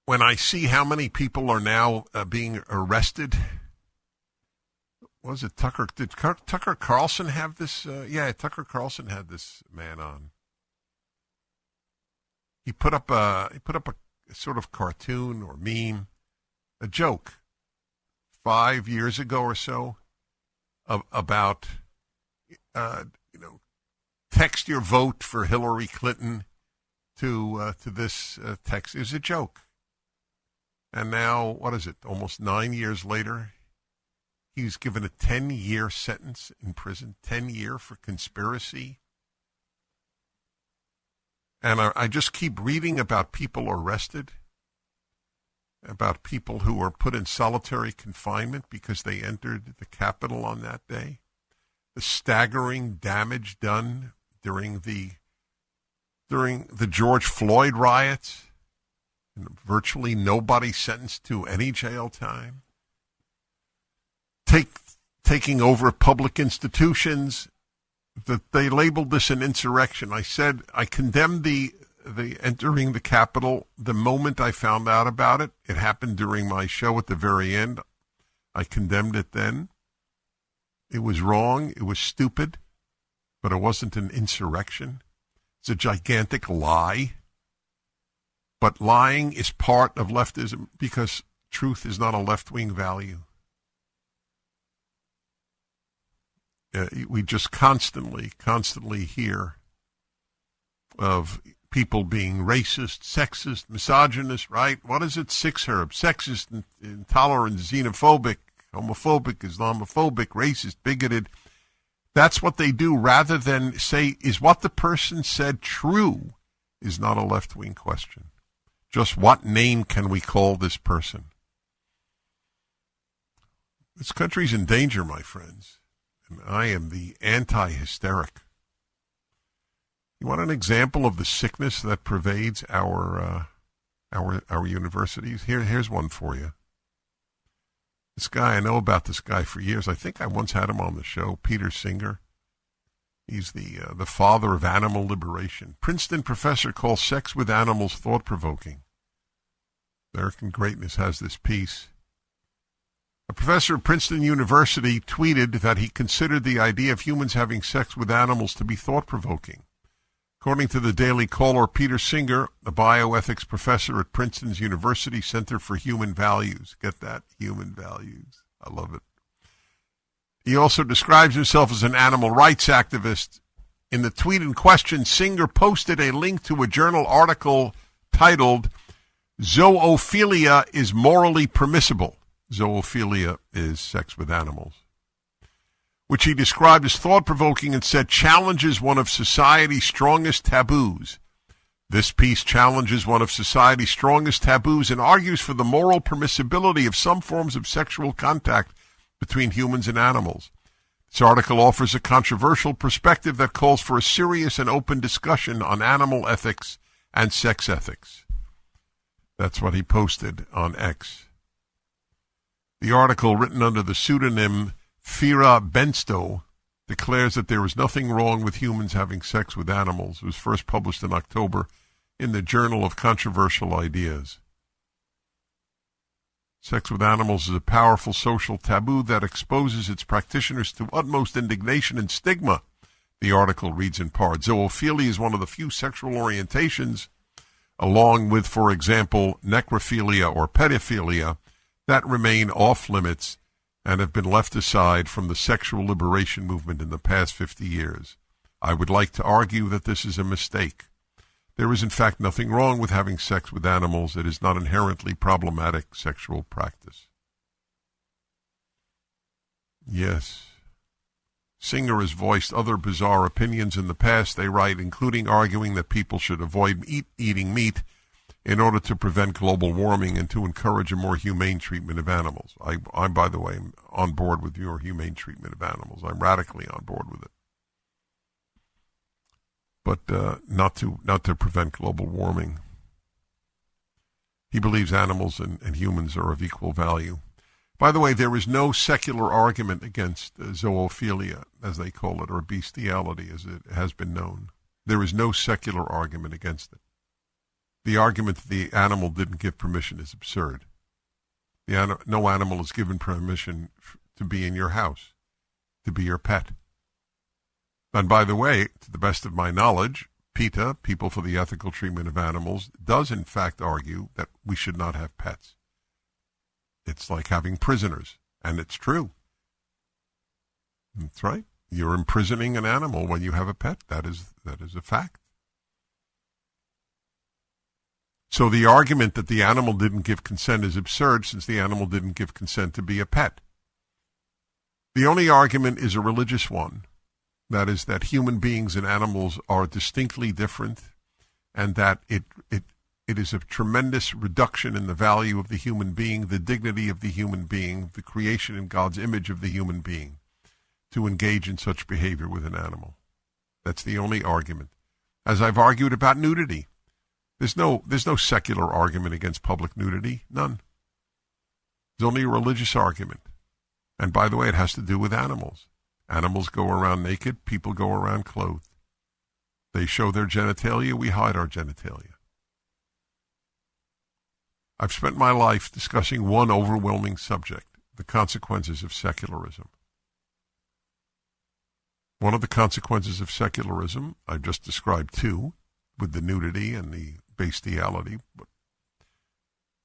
When I see how many people are now being arrested, was it Tucker? Did Tucker Carlson have this? Tucker Carlson had this man on. He put up a sort of cartoon or meme, a joke, 5 years ago or so, about text your vote for Hillary Clinton to this text. It was a joke. And now, what is it, almost 9 years later, he's given a 10-year sentence in prison, 10-year for conspiracy. And I just keep reading about people arrested, about people who were put in solitary confinement because they entered the Capitol on that day, the staggering damage done during the George Floyd riots, and virtually nobody sentenced to any jail time, taking over public institutions, that they labeled this an insurrection. I said I condemned the entering the Capitol the moment I found out about it. It happened during my show at the very end. I condemned it then. It was wrong. It was stupid, but it wasn't an insurrection. It's a gigantic lie. But lying is part of leftism because truth is not a left-wing value. We just constantly hear of people being racist, sexist, misogynist, right? What is it? Sexist, intolerant, xenophobic, homophobic, Islamophobic, racist, bigoted. That's what they do rather than say, is what the person said true, is not a left-wing question. Just what name can we call this person? This country's in danger, my friends. I am the anti-hysteric. You want an example of the sickness that pervades our universities? Here's one for you. This guy, I know about this guy for years. I think I once had him on the show, Peter Singer. He's the father of animal liberation. Princeton professor calls sex with animals thought-provoking. American Greatness has this piece. A professor at Princeton University tweeted that he considered the idea of humans having sex with animals to be thought-provoking. According to the Daily Caller, Peter Singer, a bioethics professor at Princeton's University Center for Human Values. Get that? Human values. I love it. He also describes himself as an animal rights activist. In the tweet in question, Singer posted a link to a journal article titled, "Zoophilia is Morally Permissible." Zoophilia is sex with animals, which he described as thought-provoking and said challenges one of society's strongest taboos. This piece challenges one of society's strongest taboos and argues for the moral permissibility of some forms of sexual contact between humans and animals. This article offers a controversial perspective that calls for a serious and open discussion on animal ethics and sex ethics. That's what he posted on X. The article, written under the pseudonym Fira Bensto, declares that there is nothing wrong with humans having sex with animals. It was first published in October in the Journal of Controversial Ideas. Sex with animals is a powerful social taboo that exposes its practitioners to utmost indignation and stigma, the article reads in part. Zoophilia is one of the few sexual orientations, along with, for example, necrophilia or pedophilia, that remain off limits and have been left aside from the sexual liberation movement in the past 50 years. I would like to argue that this is a mistake. There is in fact nothing wrong with having sex with animals. It is not inherently problematic sexual practice. Yes. Singer has voiced other bizarre opinions in the past, they write, including arguing that people should avoid eating meat in order to prevent global warming and to encourage a more humane treatment of animals. I'm, by the way, on board with your humane treatment of animals. I'm radically on board with it. But not to prevent global warming. He believes animals and humans are of equal value. By the way, there is no secular argument against zoophilia, as they call it, or bestiality, as it has been known. There is no secular argument against it. The argument that the animal didn't give permission is absurd. No animal is given permission to be in your house, to be your pet. And by the way, to the best of my knowledge, PETA, People for the Ethical Treatment of Animals, does in fact argue that we should not have pets. It's like having prisoners, and it's true. That's right. You're imprisoning an animal when you have a pet. That is a fact. So the argument that the animal didn't give consent is absurd, since the animal didn't give consent to be a pet. The only argument is a religious one. That is, that human beings and animals are distinctly different, and that it is a tremendous reduction in the value of the human being, the dignity of the human being, the creation in God's image of the human being, to engage in such behavior with an animal. That's the only argument. As I've argued about nudity, there's no secular argument against public nudity, none. There's only a religious argument. And by the way, it has to do with animals. Animals go around naked, people go around clothed. They show their genitalia, we hide our genitalia. I've spent my life discussing one overwhelming subject, the consequences of secularism. One of the consequences of secularism, I've just described two, with the nudity and the bestiality, but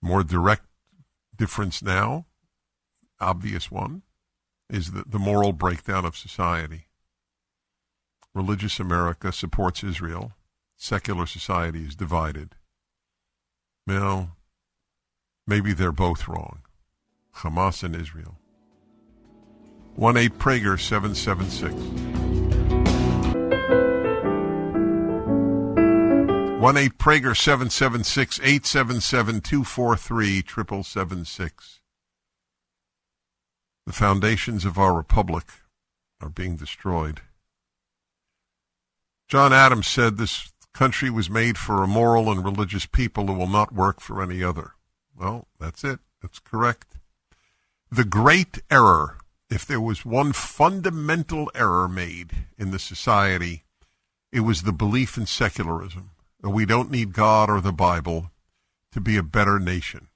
more direct difference now, obvious one, is the moral breakdown of society. Religious America supports Israel. Secular society is divided. Well, maybe they're both wrong. Hamas and Israel. 1-8-PRAGER 776. 1-8-PRAGER 776 877 243 776. The foundations of our republic are being destroyed. John Adams said this country was made for a moral and religious people who will not work for any other. Well, that's it. That's correct. The great error, if there was one fundamental error made in the society, it was the belief in secularism. We don't need God or the Bible to be a better nation.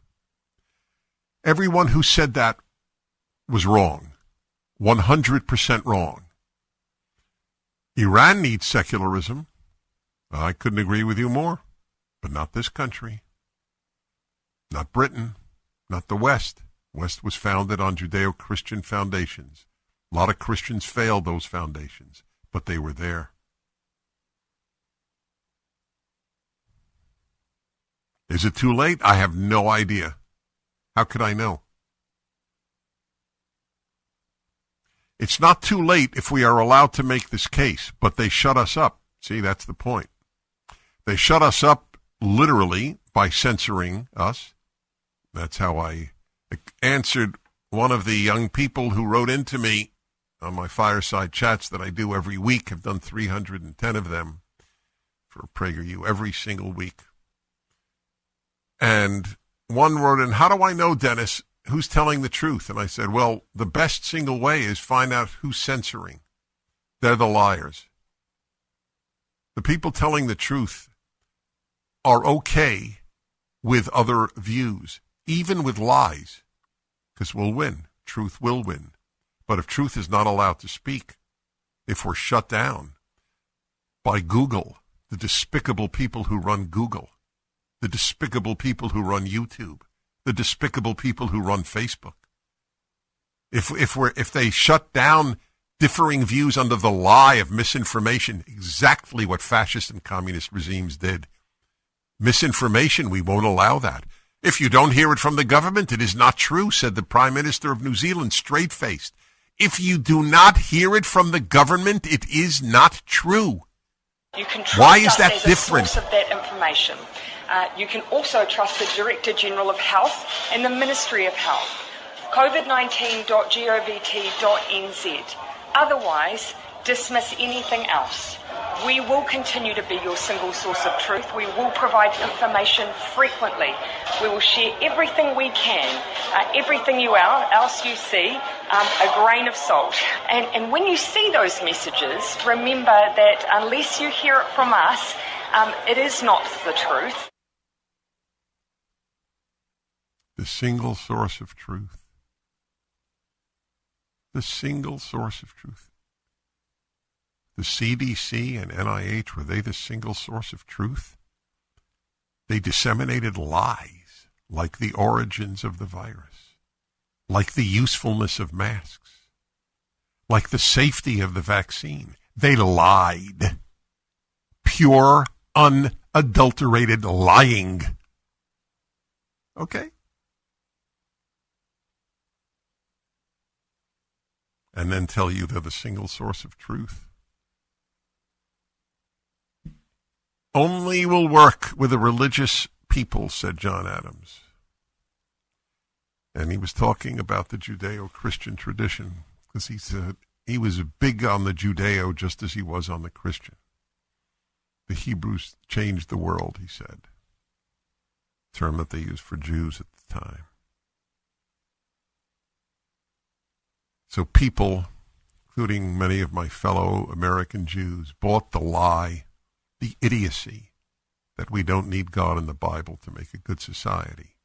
Everyone who said that was wrong. 100% wrong. Iran needs secularism. I couldn't agree with you more, but not this country. Not Britain. Not the West. West was founded on Judeo-Christian foundations. A lot of Christians failed those foundations, but they were there. Is it too late? I have no idea. How could I know? It's not too late if we are allowed to make this case, but they shut us up. See, that's the point. They shut us up literally by censoring us. That's how I answered one of the young people who wrote into me on my fireside chats that I do every week. I've done 310 of them for PragerU every single week. And one wrote in, how do I know, Dennis, who's telling the truth? And I said, well, the best single way is find out who's censoring. They're the liars. The people telling the truth are okay with other views, even with lies, because we'll win. Truth will win. But if truth is not allowed to speak, if we're shut down by Google, the despicable people who run Google, the despicable people who run YouTube, the despicable people who run Facebook, if they shut down differing views under the lie of misinformation, exactly what fascist and communist regimes did. Misinformation, we won't allow that. If you don't hear it from the government, it is not true, said the Prime Minister of New Zealand, straight-faced. If you do not hear it from the government, it is not true. You can trust Why is us that as different? A source of that information. You can also trust the Director General of Health and the Ministry of Health. covid19.govt.nz. Otherwise, dismiss anything else. We will continue to be your single source of truth. We will provide information frequently. We will share everything we can, everything else you see, a grain of salt. And when you see those messages, remember that unless you hear it from us, it is not the truth. The single source of truth. The single source of truth. The CDC and NIH, were they the single source of truth? They disseminated lies, like the origins of the virus, like the usefulness of masks, like the safety of the vaccine. They lied. Pure, unadulterated lying. Okay? And then tell you they're the single source of truth. Only will work with a religious people, said John Adams. And he was talking about the Judeo-Christian tradition, because he said he was big on the Judeo just as he was on the Christian. The Hebrews changed the world, he said. Term that they used for Jews at the time. So people, including many of my fellow American Jews, bought the lie, the idiocy, that we don't need God in the Bible to make a good society.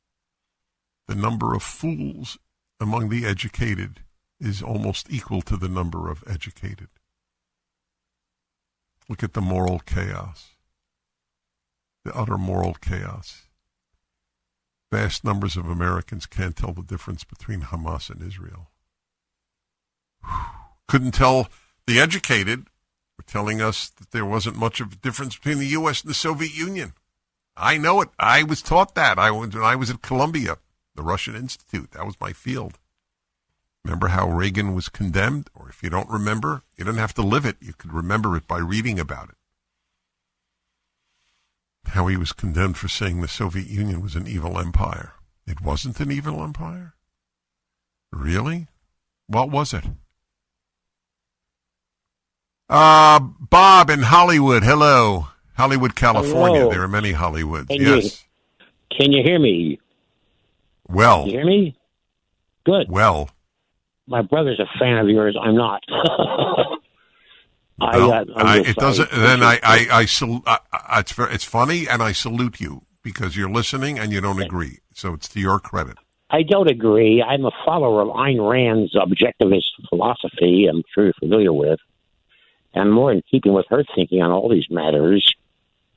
The number of fools among the educated is almost equal to the number of educated. Look at the moral chaos, the utter moral chaos. Vast numbers of Americans can't tell the difference between Hamas and Israel. Couldn't tell. The educated were telling us that there wasn't much of a difference between the U.S. and the Soviet Union. I know it. I was taught that. When I was at Columbia, the Russian Institute. That was my field. Remember how Reagan was condemned? Or if you don't remember, you don't have to live it. You could remember it by reading about it. How he was condemned for saying the Soviet Union was an evil empire. It wasn't an evil empire? Really? What was it? Bob in Hollywood. Hello. Hollywood, California. Hello. There are many Hollywoods. Can you hear me? Well. Can you hear me? Good. Well. My brother's a fan of yours. I'm not. It's funny, and I salute you because you're listening and you don't agree. So it's to your credit. I don't agree. I'm a follower of Ayn Rand's objectivist philosophy, I'm sure you're familiar with, and more in keeping with her thinking on all these matters.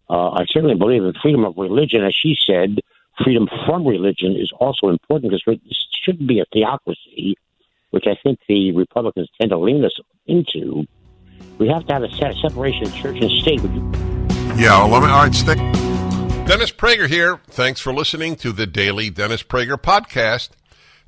I certainly believe in freedom of religion. As she said, freedom from religion is also important because this shouldn't be a theocracy. which I think the Republicans tend to lean us into, we have to have a separation of church and state. Yeah, all right, stick. Dennis Prager here. Thanks for listening to the Daily Dennis Prager Podcast.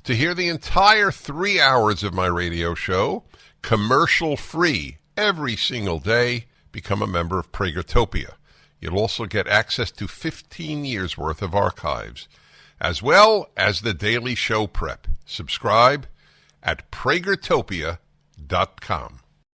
To hear the entire 3 hours of my radio show, commercial-free, every single day, become a member of Pragertopia. You'll also get access to 15 years' worth of archives, as well as the daily show prep. Subscribe at pragertopia.com.